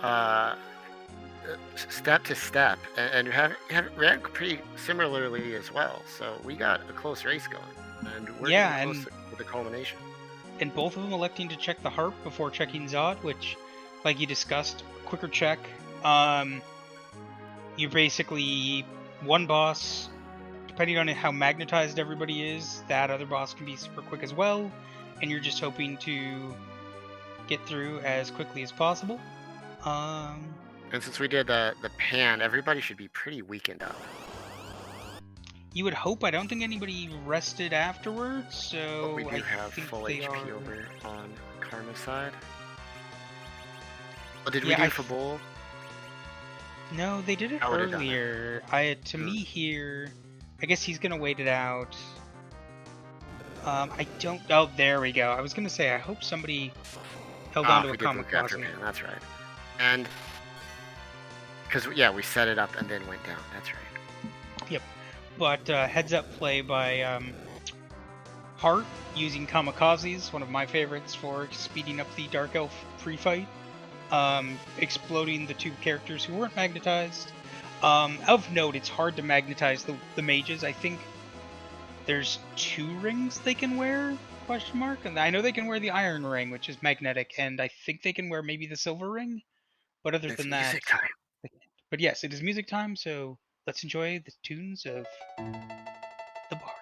step to step, and you have ran pretty similarly as well. So we got a close race going, and we're getting Yeah, close to the culmination. and both of them electing to check the harp before checking Zod, which, like you discussed, quicker check. You're basically one boss. Depending on how magnetized everybody is, that other boss can be super quick as well, and you're just hoping to get through as quickly as possible. Um, And since we did the pan, everybody should be pretty weakened up. you would hope. I don't think anybody rested afterwards, But we so do I have think full they HP are. over on Karma's side. What did we Yeah, do for Bull? no, they did it How would have done it? earlier. To Hmm. me here, I guess he's gonna wait it out. I don't. Oh, there we go. I was gonna say I hope somebody held on Ah, to a we did Luke after kamikaze. pan. That's right. And because yeah, we set it up and then went down. That's right. Yep. But heads up play by Hart using kamikazes, one of my favorites for speeding up the Dark Elf pre-fight. Exploding the two characters who weren't magnetized. Of note, it's hard to magnetize the mages. I think there's 2 rings they can wear, question mark. And I know they can wear the iron ring, which is magnetic, and I think they can wear maybe the silver ring. But other It's than music that, time. but yes, it is music time, so let's enjoy the tunes of the bard.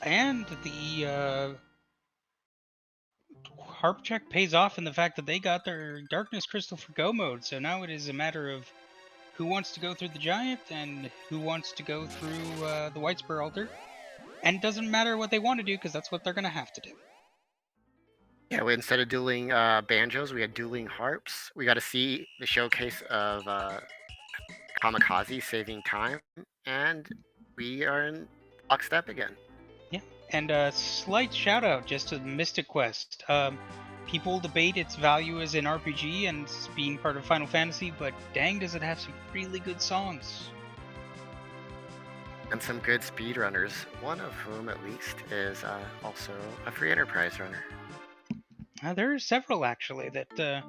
And the harp check pays off in the fact that they got their darkness crystal for go mode. So now it is a matter of who wants to go through the giant and who wants to go through the white spur altar. And it doesn't matter what they want to do because that's what they're going to have to do. Yeah, instead of dueling banjos, we had dueling harps. We got to see the showcase of Kamikaze saving time, and we are in lockstep again. Yeah. And a slight shout out just to Mystic Quest. People debate its value as an RPG and being part of Final Fantasy, but dang, does it have some really good songs. And some good speedrunners, one of whom at least is also a free enterprise runner. There are several actually that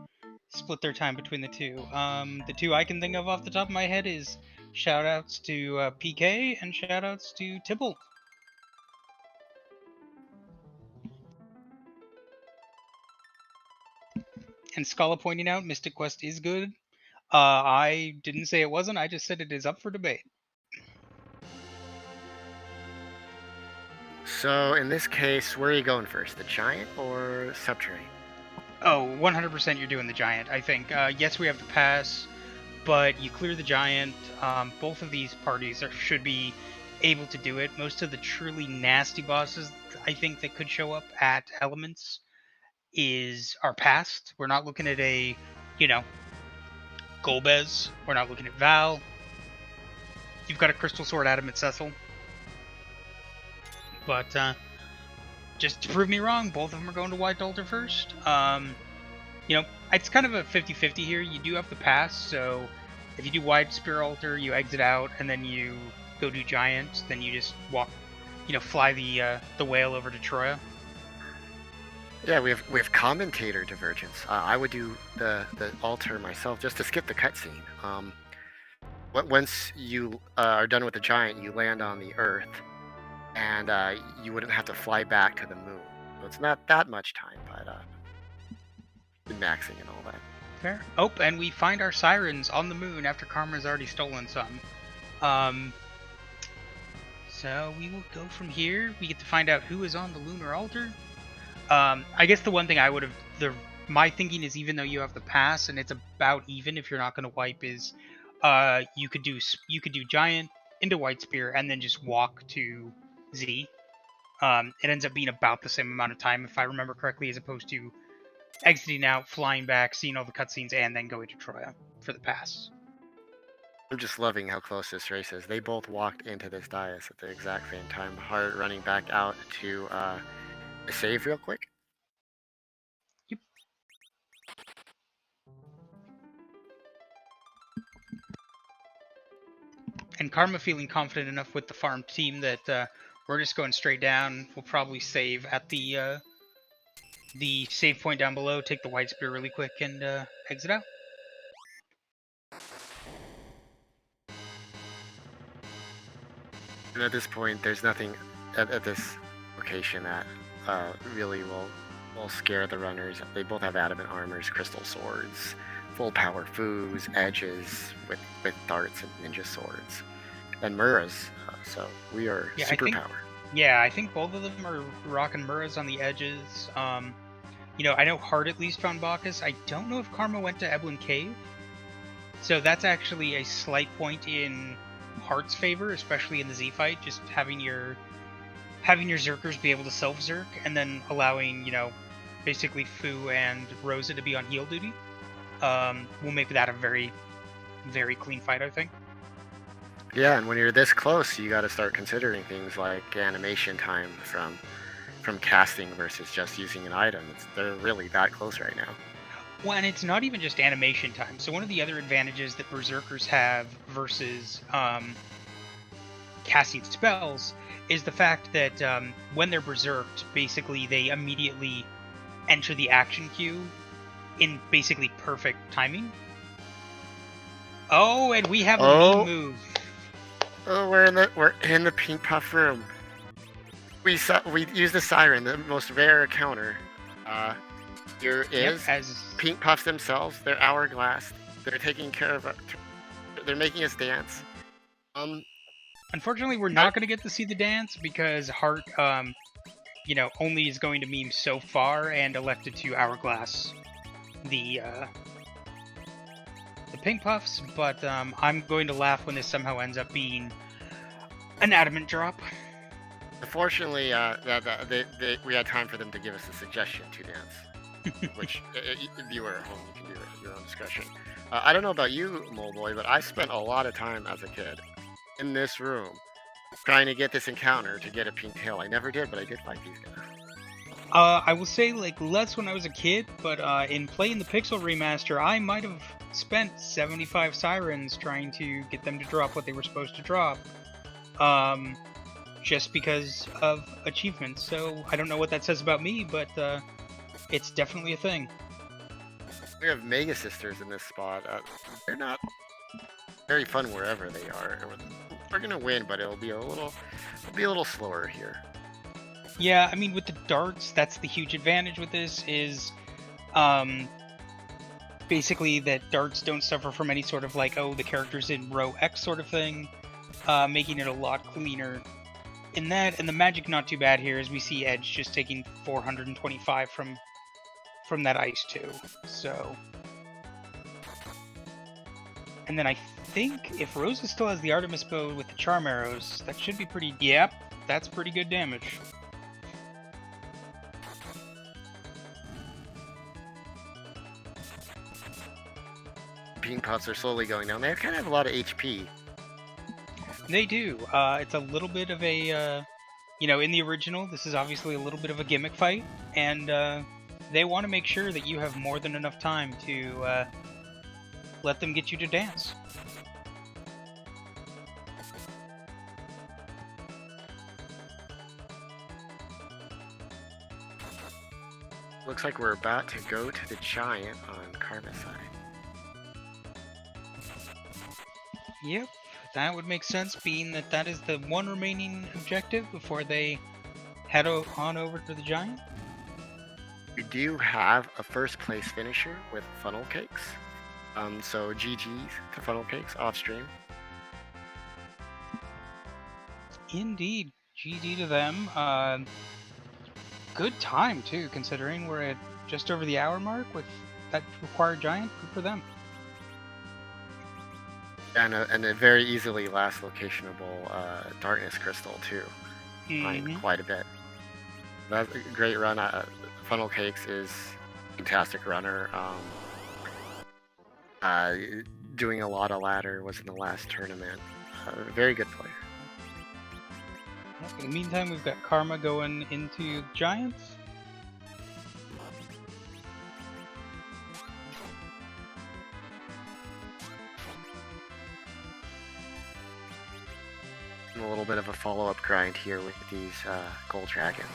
split their time between the two. The two I can think of off the top of my head is shoutouts to PK and shoutouts to Tibble. And Scala pointing out Mystic Quest is good. I didn't say it wasn't. I just said it is up for debate. So in this case, where are you going first, the giant or subterranean? Oh, 100% you're doing the giant, I think. Yes, we have the pass, but you clear the giant. Both of these parties should be able to do it. Most of the truly nasty bosses, I think, that could show up at Elements are past. We're not looking at you know, Golbez. We're not looking at Val. You've got a Crystal Sword Adamant Cecil. But just to prove me wrong, both of them are going to White Altar first. It's kind of a 50-50 here. You do have the pass, so if you do Wide Spear Altar, you exit out, and then you go do Giant, then you just walk, fly the whale over to Troya. Yeah, we have commentator divergence. I would do the altar myself just to skip the cutscene. Once you are done with the giant, you land on the Earth, and you wouldn't have to fly back to the moon. So it's not that much time, but maxing and all that. Fair. Oh, and we find our sirens on the moon after Karma's already stolen some. So we will go from here. We get to find out who is on the lunar altar. I guess the one thing my thinking is, even though you have the pass and it's about even if you're not going to wipe, is you could do giant into White Spear and then just walk to Z. It ends up being about the same amount of time, if I remember correctly, as opposed to exiting out, flying back, seeing all the cutscenes, and then going to Troya for the pass. I'm just loving how close this race is. They both walked into this dais at the exact same time. Hard running back out to save real quick. Yep. And Karma feeling confident enough with the farm team that we're just going straight down. We'll probably save at the save point down below, take the White Spear really quick, and exit out. And at this point, there's nothing at this location that really will scare the runners. They both have adamant armors, crystal swords, full power foos, edges with darts and ninja swords, and Muras. So we are superpower. I think both of them are rocking Muras on the edges. I know Hart at least found Bacchus. I don't know if Karma went to Eblin Cave. So that's actually a slight point in Hart's favor, especially in the Z fight, just having your Zerkers be able to self-Zerk, and then allowing, basically Fu and Rosa to be on heal duty. Will make that a very, very clean fight, I think. Yeah, and when you're this close, you got to start considering things like animation time from casting versus just using an item. They're really that close right now. Well, and it's not even just animation time. So one of the other advantages that Berserkers have versus casting spells is the fact that when they're berserked, basically they immediately enter the action queue in basically perfect timing. Oh, and we have a meme move. Oh, we're in the pink puff room. We use the siren, the most rare counter. Here is pink puffs themselves. They're hourglass. They're taking care of it. They're making us dance. Unfortunately, we're not going to get to see the dance because Hart, only is going to meme so far and elected to hourglass the pink puffs. But I'm going to laugh when this somehow ends up being an adamant drop. Unfortunately, we had time for them to give us a suggestion to dance, which viewer at home, you can do it at your own discretion. I don't know about you, Mole Boy, but I spent a lot of time as a kid in this room trying to get this encounter to get a pink tail. I never did, but I did fight these guys. I will say, less when I was a kid, but in playing the Pixel remaster, I might have spent 75 sirens trying to get them to drop what they were supposed to drop. Just because of achievements. So I don't know what that says about me, but it's definitely a thing. We have Mega Sisters in this spot. They're not very fun wherever they are. We're gonna win, but it'll be a little slower here. Yeah, I mean, with the darts, that's the huge advantage with this is basically that darts don't suffer from any sort of the character's in row X sort of thing, making it a lot cleaner. in that, and the magic not too bad here, as we see Edge just taking 425 from that ice too. So, and then I think if Rosa still has the Artemis bow with the charm arrows, that should be pretty. Yep, that's pretty good damage. Pink Puffs are slowly going down. They kind of have a lot of HP. They do. It's a little bit of a, in the original, this is obviously a little bit of a gimmick fight, and they want to make sure that you have more than enough time to let them get you to dance. Looks like we're about to go to the giant on Karma's side. Yep, that would make sense, being that that is the one remaining objective before they head on over to the giant. We do have a first place finisher with funnel cakes. So GG's to funnel cakes off stream. Indeed, GG to them. Good time too, considering we're at just over the hour mark with that required giant. Good for them. And a very easily last locationable darkness crystal too. Quite a bit. That's a great run. Funnel Cakes is a fantastic runner. Doing a lot of ladder, was in the last tournament. Very good player. In the meantime, we've got Karma going into giants. And a little bit of a follow-up grind here with these gold dragons.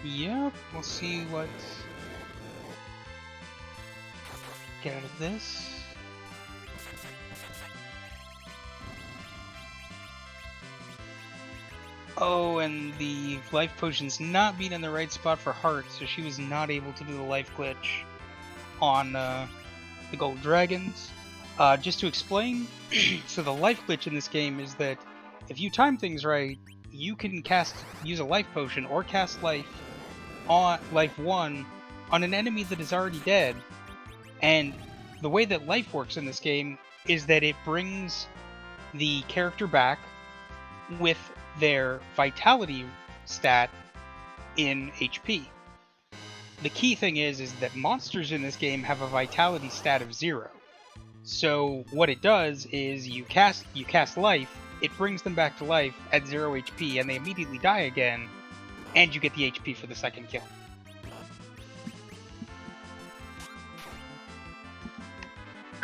Yep, we'll see what get out of this. Oh, and the life potion's not being in the right spot for Heart, so she was not able to do the life glitch on the gold dragons. Just to explain, so the life glitch in this game is that if you time things right, you can use a life potion or cast life on life 1 on an enemy that is already dead. And the way that life works in this game is that it brings the character back with their vitality stat in HP. The key thing is that monsters in this game have a vitality stat of 0. So what it does is you cast life, it brings them back to life at 0 HP, and they immediately die again, and you get the HP for the second kill.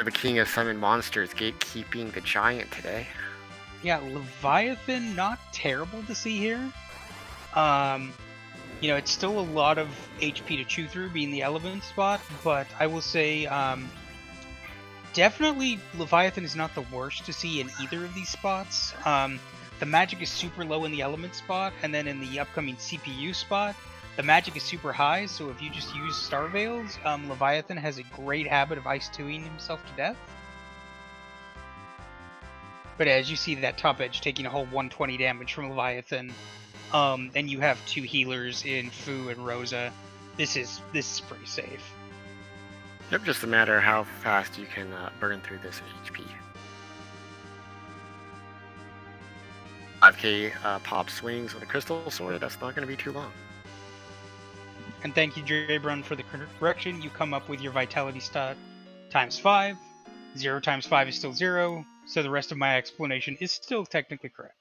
The king of summon monsters gatekeeping the giant today. Yeah, Leviathan, not terrible to see here. It's still a lot of HP to chew through, being the element spot, but I will say, definitely Leviathan is not the worst to see in either of these spots. The magic is super low in the element spot, and then in the upcoming CPU spot, the magic is super high, so if you just use Star Veils, Leviathan has a great habit of Ice 2ing himself to death. But as you see that top edge taking a whole 120 damage from Leviathan, and you have 2 healers in Fu and Rosa, this is pretty safe. Yep, just a matter of how fast you can burn through this HP. 5k pop swings with a crystal sword, that's not going to be too long. And thank you, Jbrun, for the correction. You come up with your vitality stat times 5. 0 times 5 is still 0, so the rest of my explanation is still technically correct.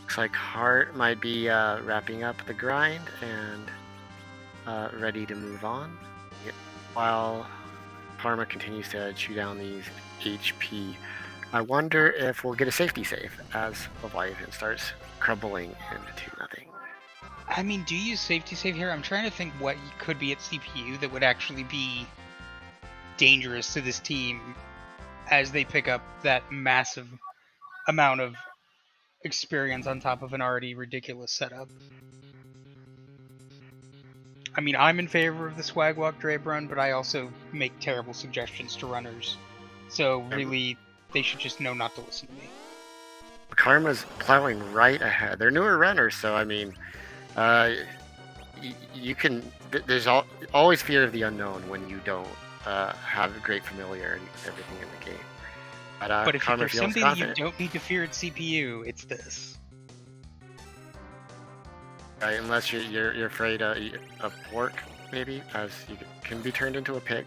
Looks like Heart might be wrapping up the grind and ready to move on. While Karma continues to chew down these HP, I wonder if we'll get a safety save as Leviathan starts crumbling into nothing. I mean, do you use safety save here? I'm trying to think what could be at CPU that would actually be dangerous to this team as they pick up that massive amount of experience on top of an already ridiculous setup. I mean, I'm in favor of the Swag Walk Drabe run, but I also make terrible suggestions to runners. So really, they should just know not to listen to me. Karma's plowing right ahead. They're newer runners, so I mean, you can. There's always fear of the unknown when you don't have a great familiarity with everything in the game. But if Karma there's feels something that you confident. don't need to fear at CPU, it's this. Right, unless you're afraid of pork, maybe, as you can be turned into a pig.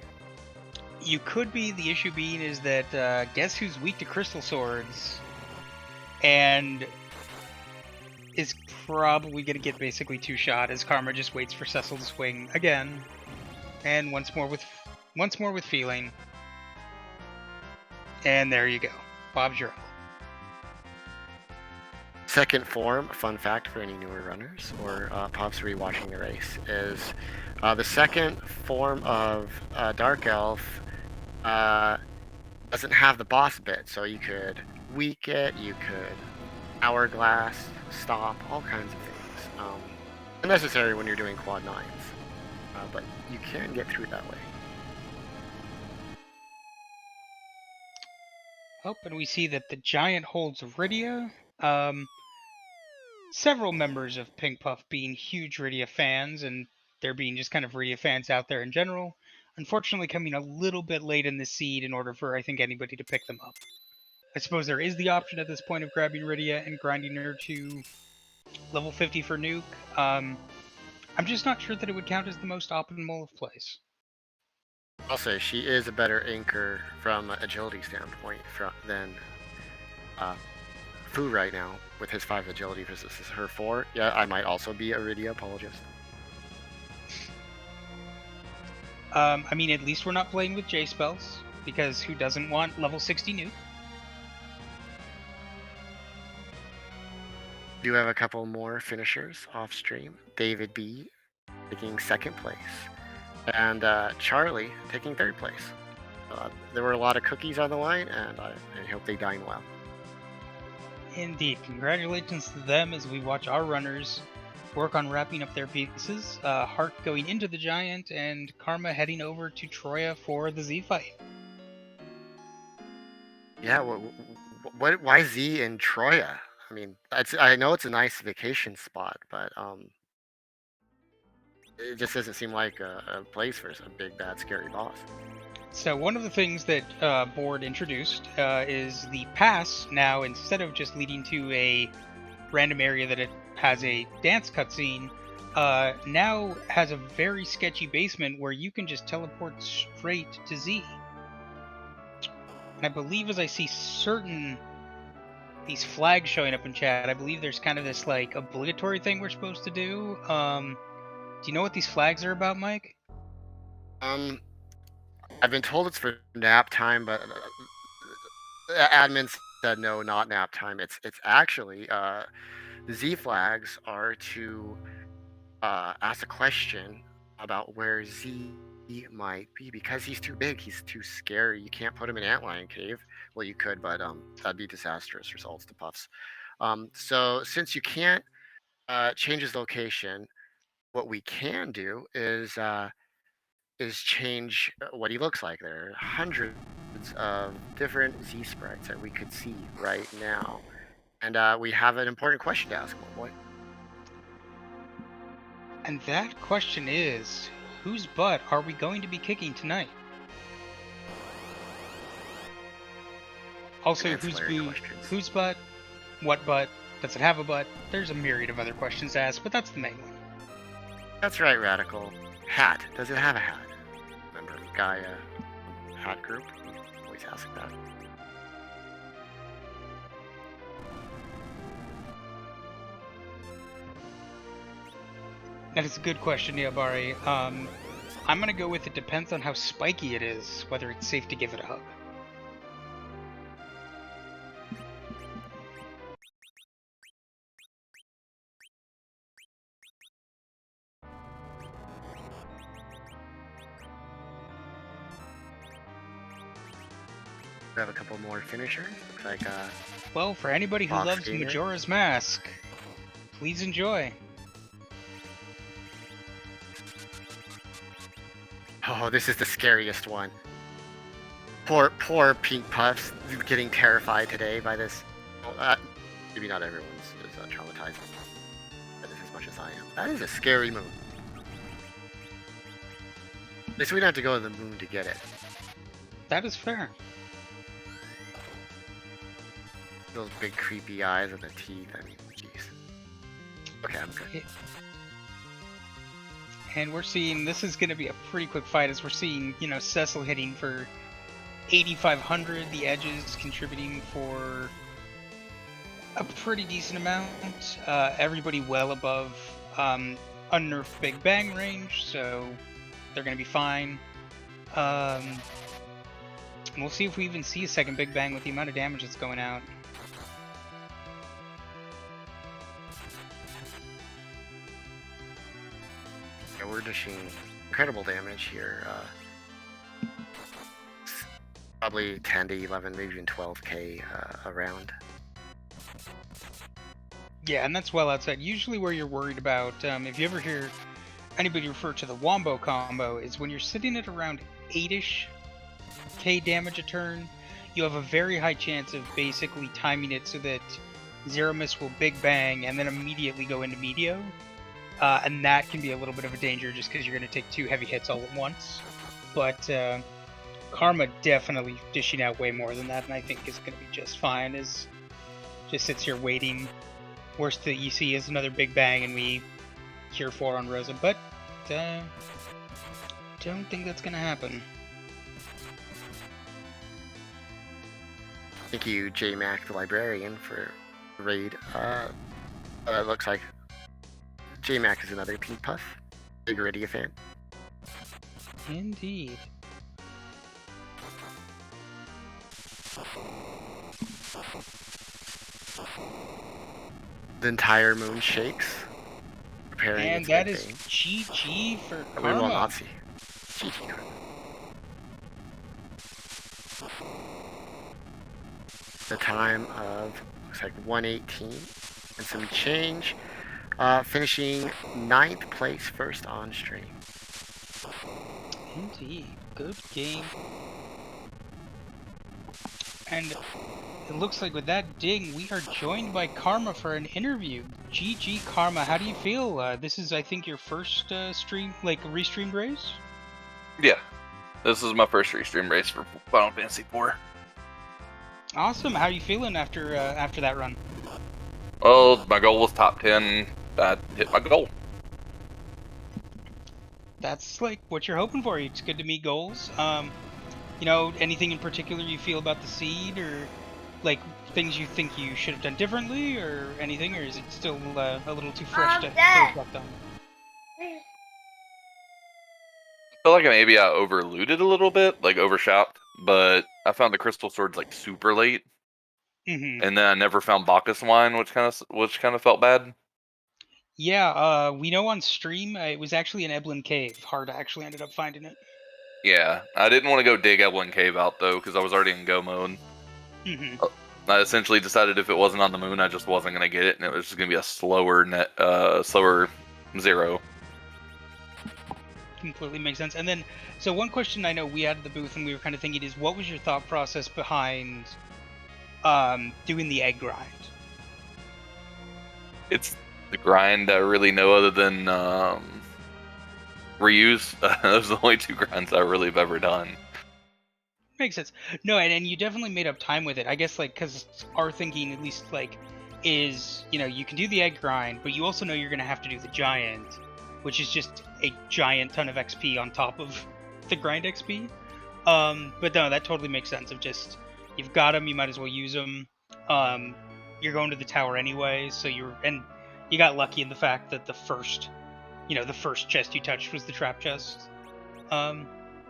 You could be. The issue being is that guess who's weak to crystal swords, and is probably gonna get basically two-shot as Karma just waits for Cecil to swing again, and once more with feeling, and there you go. Bob's your uncle. Second form, fun fact for any newer runners or Pops rewatching the race, is the second form of Dark Elf doesn't have the boss bit, so you could weak it, you could hourglass, stop, all kinds of things. Unnecessary when you're doing quad 9s, but you can get through that way. Oh, and we see that the giant holds Rydia. Several members of Pink Puff being huge Rydia fans, and there being just kind of Rydia fans out there in general. Unfortunately, coming a little bit late in the seed in order for, I think, anybody to pick them up. I suppose there is the option at this point of grabbing Rydia and grinding her to level 50 for Nuke. I'm just not sure that it would count as the most optimal of plays. I'll say she is a better anchor from an agility standpoint than Fu right now with his 5 agility versus her 4. Yeah, I might also be a Rydia apologist. I mean, at least we're not playing with J spells, because who doesn't want level 60 Nuke? Do have a couple more finishers off stream. David B taking second place, and Charlie taking third place. There were a lot of cookies on the line, and I hope they dine well. Indeed, congratulations to them as we watch our runners work on wrapping up their pieces. Hart going into the Giant, and Karma heading over to Troya for the Z fight. Yeah, why Z in Troya? I mean, I know it's a nice vacation spot, but it just doesn't seem like a place for a big, bad, scary boss. So one of the things that Board introduced is the pass now, instead of just leading to a random area that it has a dance cutscene, now has a very sketchy basement where you can just teleport straight to Z. And I believe as I see these flags showing up in chat, I believe there's kind of this like obligatory thing we're supposed to do. Do you know what these flags are about, Mike? I've been told it's for nap time, but admin said no, not nap time. It's actually the Z flags are to ask a question about where Z might be, because he's too big, he's too scary. You can't put him in Antlion Cave. Well, you could, but that'd be disastrous results to Puffs. So since you can't change his location, what we can do is change what he looks like. There are hundreds of different Z sprites that we could see right now. And we have an important question to ask, my boy. And that question is, whose butt are we going to be kicking tonight? Also, whose butt? What butt? Does it have a butt? There's a myriad of other questions to ask, but that's the main one. That's right, Radical. Hat. Does it have a hat? Remember Gaia hat group? Always ask that. That is a good question, Niabari. I'm gonna go with it depends on how spiky it is, whether it's safe to give it a hug. We have a couple more finishers. Looks like well, for anybody who loves Gamer. Majora's Mask, please enjoy. Oh, this is the scariest one. Poor Pink Puffs getting terrified today by this. Well, maybe not everyone's as traumatized by this as much as I am. That is a scary moon. At least we don't have to go to the moon to get it. That is fair. Those big creepy eyes and the teeth. I mean, jeez. Okay, I'm good. And we're seeing this is going to be a pretty quick fight, as we're seeing, you know, Cecil hitting for 8,500, the edges contributing for a pretty decent amount. Everybody well above unnerfed Big Bang range, so they're going to be fine. We'll see if we even see a second Big Bang with the amount of damage that's going out. Yeah, we're dishing incredible damage here. Probably 10 to 11, maybe even 12k around. Yeah, and that's well outside. Usually where you're worried about, if you ever hear anybody refer to the Wombo combo, is when you're sitting at around 8-ish k damage a turn, you have a very high chance of basically timing it so that Zero Miss will Big Bang and then immediately go into Meteor. And that can be a little bit of a danger just because you're going to take 2 heavy hits all at once. But Karma definitely dishing out way more than that, and I think is going to be just fine. Is just sits here waiting. Worst that you see is another Big Bang, and we cure 4 on Rosa. But don't think that's going to happen. Thank you, J-Mac the Librarian, for the raid. It looks like J-Mac is another Pink Puff. Big Iridia fan. Indeed. The entire moon shakes. Preparing And its that Big is Bang. GG for We will Karma. not see. GG Karma. The time of, looks like 118 and some change. Finishing 9th place, first on stream. Indeed. Good game. And it looks like with that ding, we are joined by Karma for an interview. GG Karma, how do you feel? This is, I think, your first stream, like restreamed race? Yeah, this is my first restream race for Final Fantasy IV. Awesome. How are you feeling after that run? Well, my goal was top 10. I hit my goal. That's like what you're hoping for. It's good to meet goals. You know, anything in particular you feel about the seed, or like things you think you should have done differently, or anything, or is it still a little too fresh to reflect on? I feel like maybe I overlooted a little bit, like overshot, but I found the crystal swords like super late, Mm-hmm. and then I never found Bacchus wine, which kind of felt bad. Yeah, we know on stream it was actually an Eblin cave. Hard actually ended up finding it. Yeah, I didn't want to go dig Evelyn Cave out though, because I was already in go mode. Mm-hmm. I essentially decided if it wasn't on the moon, I just wasn't gonna get it, and it was just gonna be a slower slower zero. Completely makes sense. And then, so one question I know we had at the booth and we were kind of thinking is, what was your thought process behind doing the egg grind? It's the grind I really know other than reuse. Those are the only 2 grinds I really have ever done. Makes sense. No, and you definitely made up time with it. I guess, like, because our thinking, at least, like, is, you know, you can do the egg grind, but you also know you're going to have to do the giant, which is just a giant ton of XP on top of the grind XP. But no, that totally makes sense. Of just, you've got them, you might as well use them. You're going to the tower anyway, so and you got lucky in the fact that the first chest you touched was the trap chest. And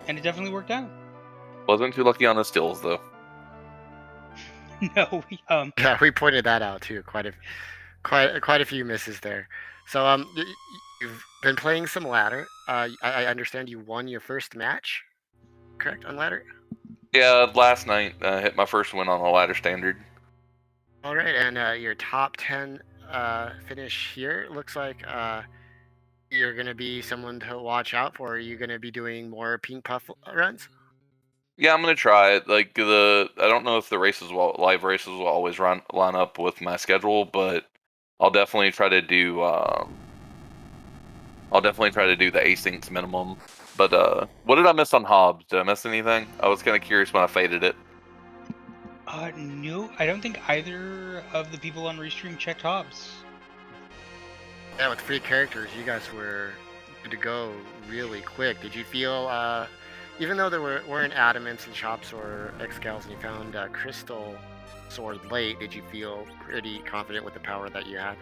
it definitely worked out. Wasn't too lucky on the stills though. No, Yeah, we pointed that out too. Quite a few misses there. So you've been playing some ladder. I understand you won your first match, correct, on ladder? Yeah, last night I hit my first win on a ladder standard. All right, and your top 10 finish here looks like you're going to be someone to watch out for? Are you going to be doing more pink puff runs? Yeah, I'm gonna try it. Like I don't know if the live races will always line up with my schedule, but I'll definitely try to do. I'll definitely try to do the asyncs minimum. But what did I miss on Hobbs? Did I miss anything? I was kind of curious when I faded it. No, I don't think either of the people on Restream checked Hobbs. Yeah, with 3 characters, you guys were good to go really quick. Did you feel, even though there weren't adamants and chops or excals, and you found crystal sword late, did you feel pretty confident with the power that you had?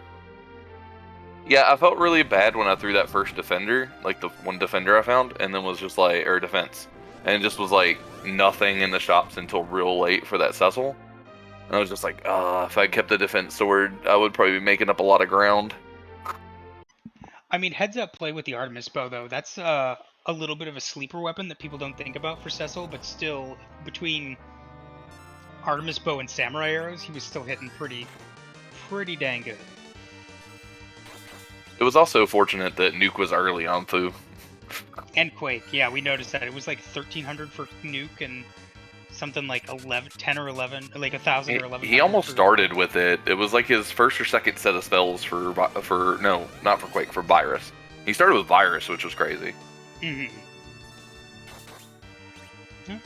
Yeah, I felt really bad when I threw that first defender, like the one defender I found, and then was just like, or defense, and it just was like nothing in the shops until real late for that Cecil. And I was just like, if I kept the defense sword, I would probably be making up a lot of ground. I mean, heads up play with the Artemis bow, though. That's a little bit of a sleeper weapon that people don't think about for Cecil, but still, between Artemis bow and samurai arrows, he was still hitting pretty dang good. It was also fortunate that Nuke was early on Fu. And Quake, yeah, we noticed that. It was like 1,300 for Nuke and something like 10 or 11, like 1,000 or 11. He almost started with it. It was like his first or second set of spells for no, not for Quake, for Virus. He started with Virus, which was crazy. Mm-hmm. Huh?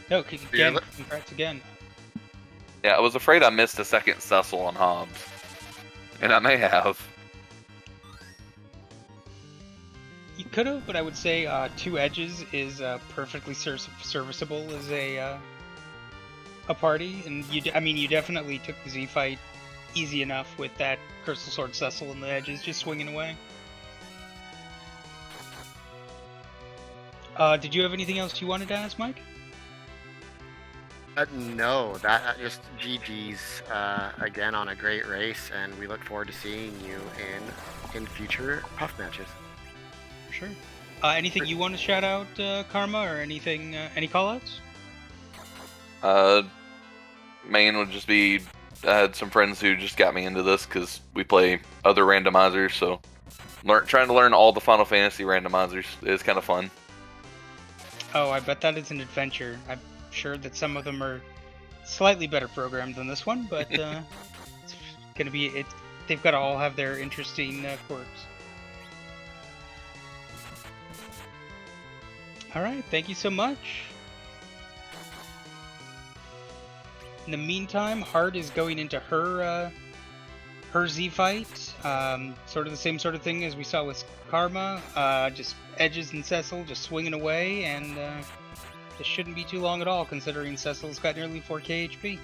No, again, congrats again. Yeah, I was afraid I missed a second Cecil on Hobbs. And I may have. You could have, but I would say 2 edges is perfectly serviceable as a party, and you definitely took the Z fight easy enough with that Crystal Sword Cecil and the edges just swinging away. Did you have anything else you wanted to ask, Mike? No, that just GG's again on a great race, and we look forward to seeing you in future puff matches. For sure. Anything you want to shout out, Karma, or anything? Any callouts? Main would just be, I had some friends who just got me into this because we play other randomizers, so trying to learn all the Final Fantasy randomizers is kind of fun. Oh, I bet that is an adventure. I'm sure that some of them are slightly better programmed than this one, but it's gonna be it. They've got to all have their interesting quirks. All right, thank you so much. In the meantime, Heart is going into her Z fight. Sort of the same sort of thing as we saw with Karma. Just edges and Cecil just swinging away, and this shouldn't be too long at all, considering Cecil's got nearly 4k HP.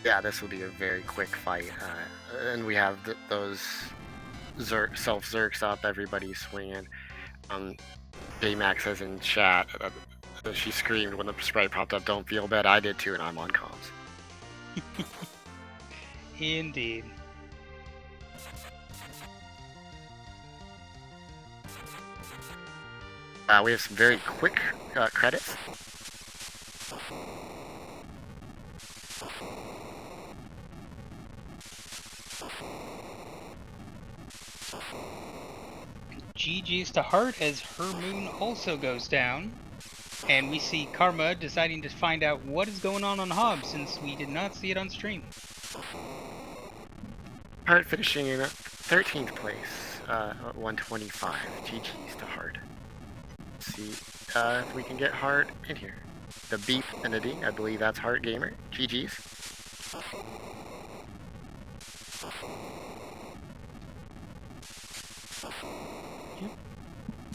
Yeah, this will be a very quick fight, and we have those self-zerks up. Everybody's swinging. J-Max says in chat that she screamed when the sprite popped up, "Don't feel bad, I did too," and I'm on comms. Indeed. We have some very quick credits. GG's to Heart as her moon also goes down. And we see Karma deciding to find out what is going on Hobbs, since we did not see it on stream. Heart finishing in 13th place, 125. GG's to Heart. Let's see if we can get Heart in here. The Beef Entity, I believe that's Heart Gamer. GG's.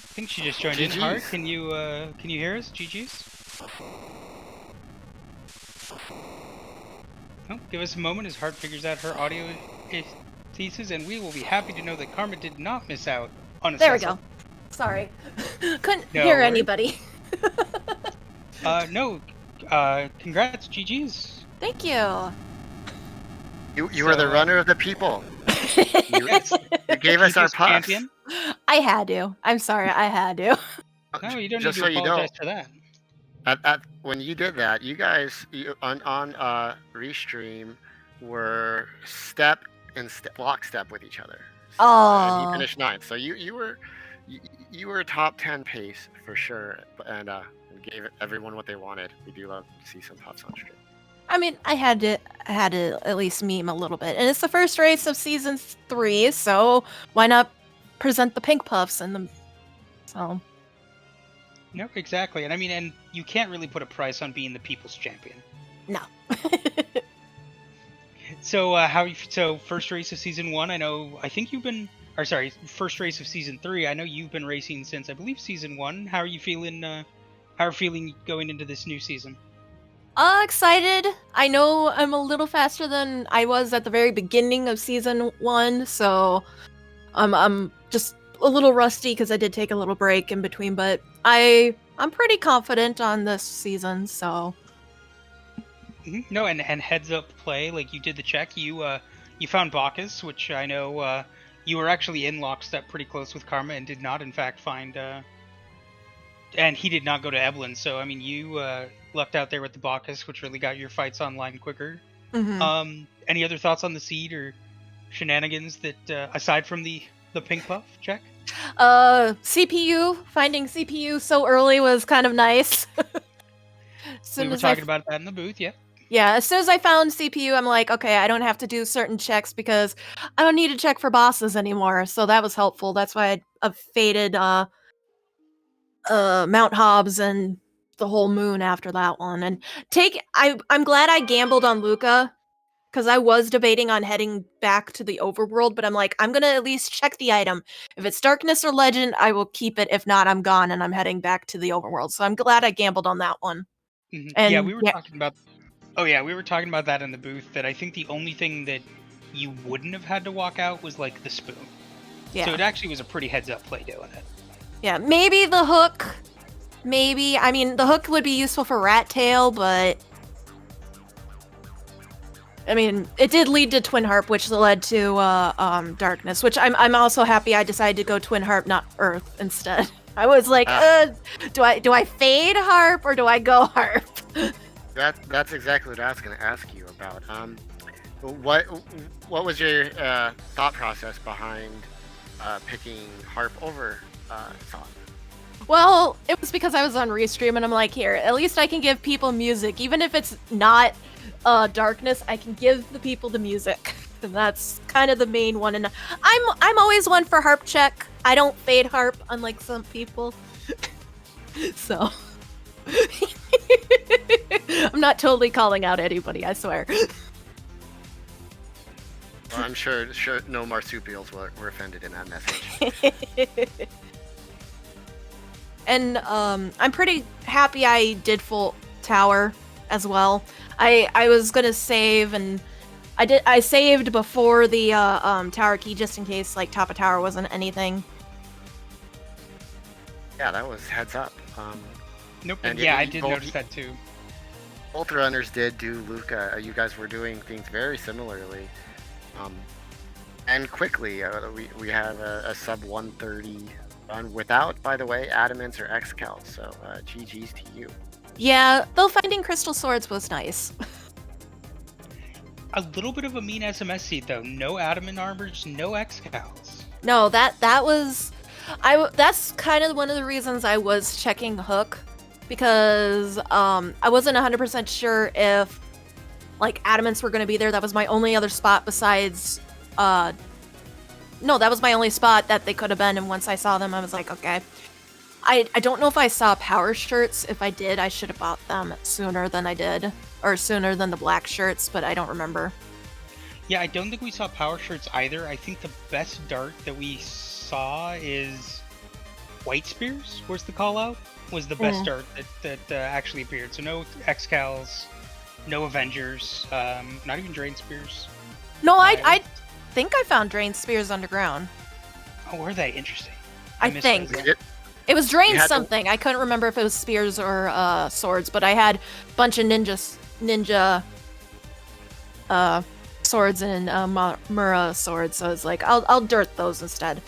I think she just joined in. Heart, can you hear us? GG's. Oh, give us a moment as Heart figures out her audio thesis, and we will be happy to know that Karma did not miss out on a There Cecil. we go. Sorry. Couldn't hear anybody. No. Congrats, GG's. Thank you. You were the runner of the people. You gave us our puffs. Champion. I had to. I'm sorry, I had to. No, you don't Just need to so apologize for that. When you did that, you guys on Restream were lockstep with each other. and he Oh, finished 9th. So you were top 10 pace for sure, and gave everyone what they wanted. We do love to see some puffs on stream. I mean, I had to at least meme a little bit, and it's the first race of season 3, so why not present the pink puffs and the so. No, exactly. And I mean, and you can't really put a price on being the people's champion. No. So so first race of season 1, I think you've been, or sorry, first race of season 3, I know you've been racing since I believe season 1. How are you feeling? How are you feeling going into this new season? Excited. I know I'm a little faster than I was at the very beginning of season 1, so I'm just a little rusty because I did take a little break in between, but I'm pretty confident on this season, so. No, and heads up play, like you did the check. You found Bacchus, which I know you were actually in lockstep pretty close with Karma and did not in fact find and he did not go to Evelyn. So I mean, you lucked out there with the Bacchus, which really got your fights online quicker. Mm-hmm. Any other thoughts on the seed or shenanigans that aside from the pink puff check? Finding CPU so early was kind of nice. We were talking about that in the booth, yeah. Yeah, as soon as I found CPU, I'm like, okay, I don't have to do certain checks because I don't need to check for bosses anymore. So that was helpful. That's why I faded Mount Hobbs and the whole moon after that one. And I'm glad I gambled on Luca because I was debating on heading back to the Overworld, but I'm like, I'm gonna at least check the item. If it's Darkness or Legend, I will keep it. If not, I'm gone and I'm heading back to the Overworld. So I'm glad I gambled on that one. Mm-hmm. And Yeah, we were talking about. Oh yeah, we were talking about that in the booth. That I think the only thing that you wouldn't have had to walk out was like the spoon. yeah. So it actually was a pretty heads up play doing it. Yeah, maybe the hook. Maybe. I mean, the hook would be useful for Rat Tail, but I mean, it did lead to Twin Harp, which led to Darkness, which I'm also happy I decided to go Twin Harp, not Earth, instead. I was like, do I fade Harp or do I go Harp? That's exactly what I was going to ask you about. What was your thought process behind picking Harp over Song? Well, it was because I was on Restream and I'm like, here, at least I can give people music, even if it's not Darkness. I can give the people the music, and that's kind of the main one. And I'm always one for Harp check. I don't fade Harp, unlike some people. So I'm not totally calling out anybody, I swear. Well, I'm sure no marsupials were offended in that message. And I'm pretty happy I did full tower as well. I was gonna save, and I saved before the tower key just in case like top of tower wasn't anything. Yeah, that was heads up. Nope. And yeah, I did notice that too. Both runners did do Luca. You guys were doing things very similarly. And quickly, we have a sub 130 run without, by the way, Adamants or Xcal. So GG's to you. Yeah, though finding crystal swords was nice. A little bit of a mean SMS seed though. No adamant armors, no Excals. No, that was that's kind of one of the reasons I was checking Hook, because I wasn't 100% sure if like adamants were going to be there. That was my only other spot besides no, that was my only spot that they could have been, and once I saw them I was like, okay. I don't know if I saw power shirts. If I did, I should have bought them sooner than I did, or sooner than the black shirts, but I don't remember. Yeah, I don't think we saw power shirts either. I think the best dart that we saw is White Spears. Where's the call out? Was the best dart that actually appeared. So no Excals, no Avengers, not even Drain Spears. No, I think I found Drain Spears underground. Oh, were they? Interesting. I think. It was Drain something. I couldn't remember if it was spears or swords, but I had a bunch of ninja swords and Mura swords, so I was like, I'll dirt those instead.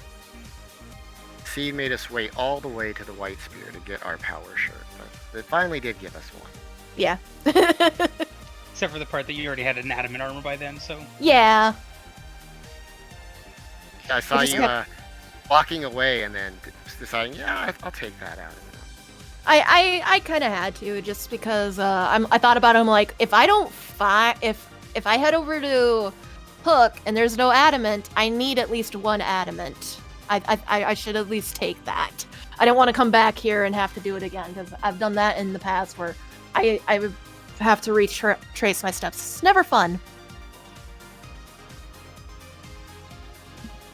C made us wait all the way to the White Spear to get our power shirt, but it finally did give us one. Yeah. Except for the part that you already had an adamant armor by then, so. Yeah. I saw just you kept- walking away and then deciding, yeah, I'll take that out. I kind of had to, just because I thought about it. I'm like, if I don't if I head over to Hook and there's no adamant, I need at least one adamant. I should at least take that. I don't want to come back here and have to do it again, because I've done that in the past where I would have to retrace my steps. It's never fun.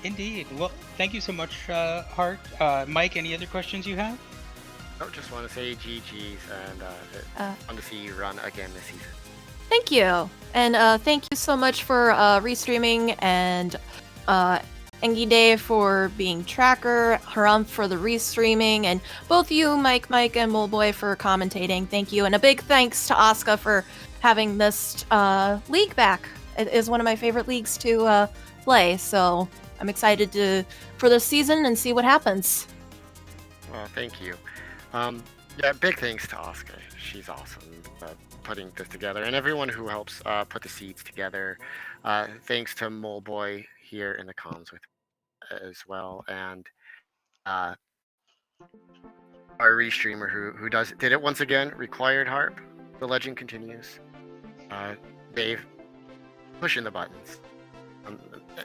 Indeed. Well, thank you so much, Hart. Mike, any other questions you have? Oh, just want to say GG's and fun to see you run again this season. Thank you. And thank you so much for restreaming, and Engi Day for being tracker, Harumph for the restreaming, and both you, Mike, and Moleboy for commentating. Thank you. And a big thanks to Asuka for having this league back. It is one of my favorite leagues to play, so I'm excited for this season and see what happens. Well, thank you. Yeah, big thanks to Asuka. She's awesome putting this together, and everyone who helps put the seeds together. Thanks to Moleboy here in the comms with as well, and our restreamer who did it once again. Required Harp. The legend continues. Dave, pushing the buttons.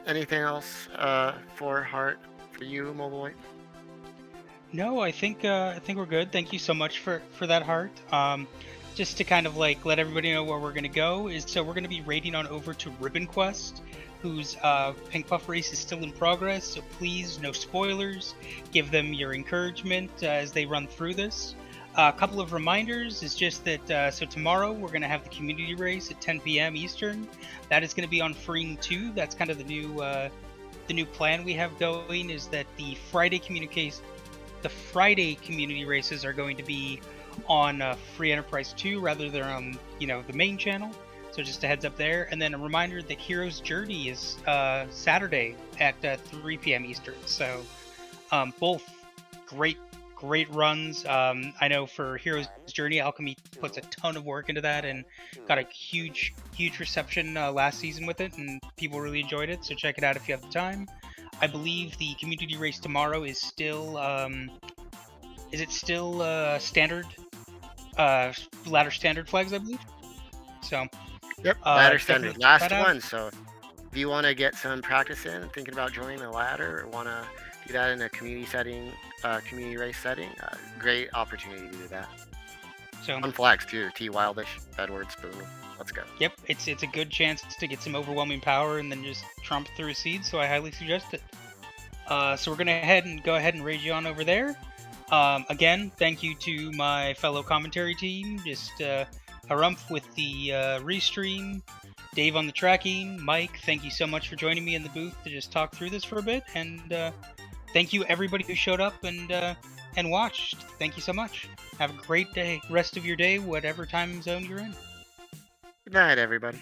Anything else for Hart for you, Moleboy? No, I think we're good. Thank you so much for that, Hart. Just to kind of like let everybody know where we're gonna go is, so we're gonna be raiding on over to Ribbon Quest, whose Pink Puff race is still in progress. So please, no spoilers. Give them your encouragement as they run through this. A couple of reminders is just that so tomorrow we're gonna have the community race at 10 p.m. Eastern. That is gonna be on Freeing 2. That's kind of the new plan we have going, is that the Friday community races are going to be on Free Enterprise 2 rather than on the main channel. So just a heads up there. And then a reminder that Hero's Journey is Saturday at 3 p.m. Eastern. So both great runs. I know for Hero's Journey, Alchemy puts a ton of work into that and got a huge reception last season with it, and people really enjoyed it. So check it out if you have the time. I believe the community race tomorrow is still standard ladder standard flags, I believe. So yep, ladder standard, last that one. So if you want to get some practice in, thinking about joining the ladder, or want to do that in a community setting, community race setting, great opportunity to do that. So on flags too. T Wildish, Edwards, boom. Let's go. Yep, it's a good chance to get some overwhelming power and then just tromp through a seed, so I highly suggest it. So we're gonna go ahead and raid you on over there. Again, thank you to my fellow commentary team, just Harumph with the restream, Dave on the tracking, Mike, thank you so much for joining me in the booth to just talk through this for a bit, and thank you everybody who showed up and watched. Thank you so much. Have a great day, rest of your day, whatever time zone you're in. Good night, everybody.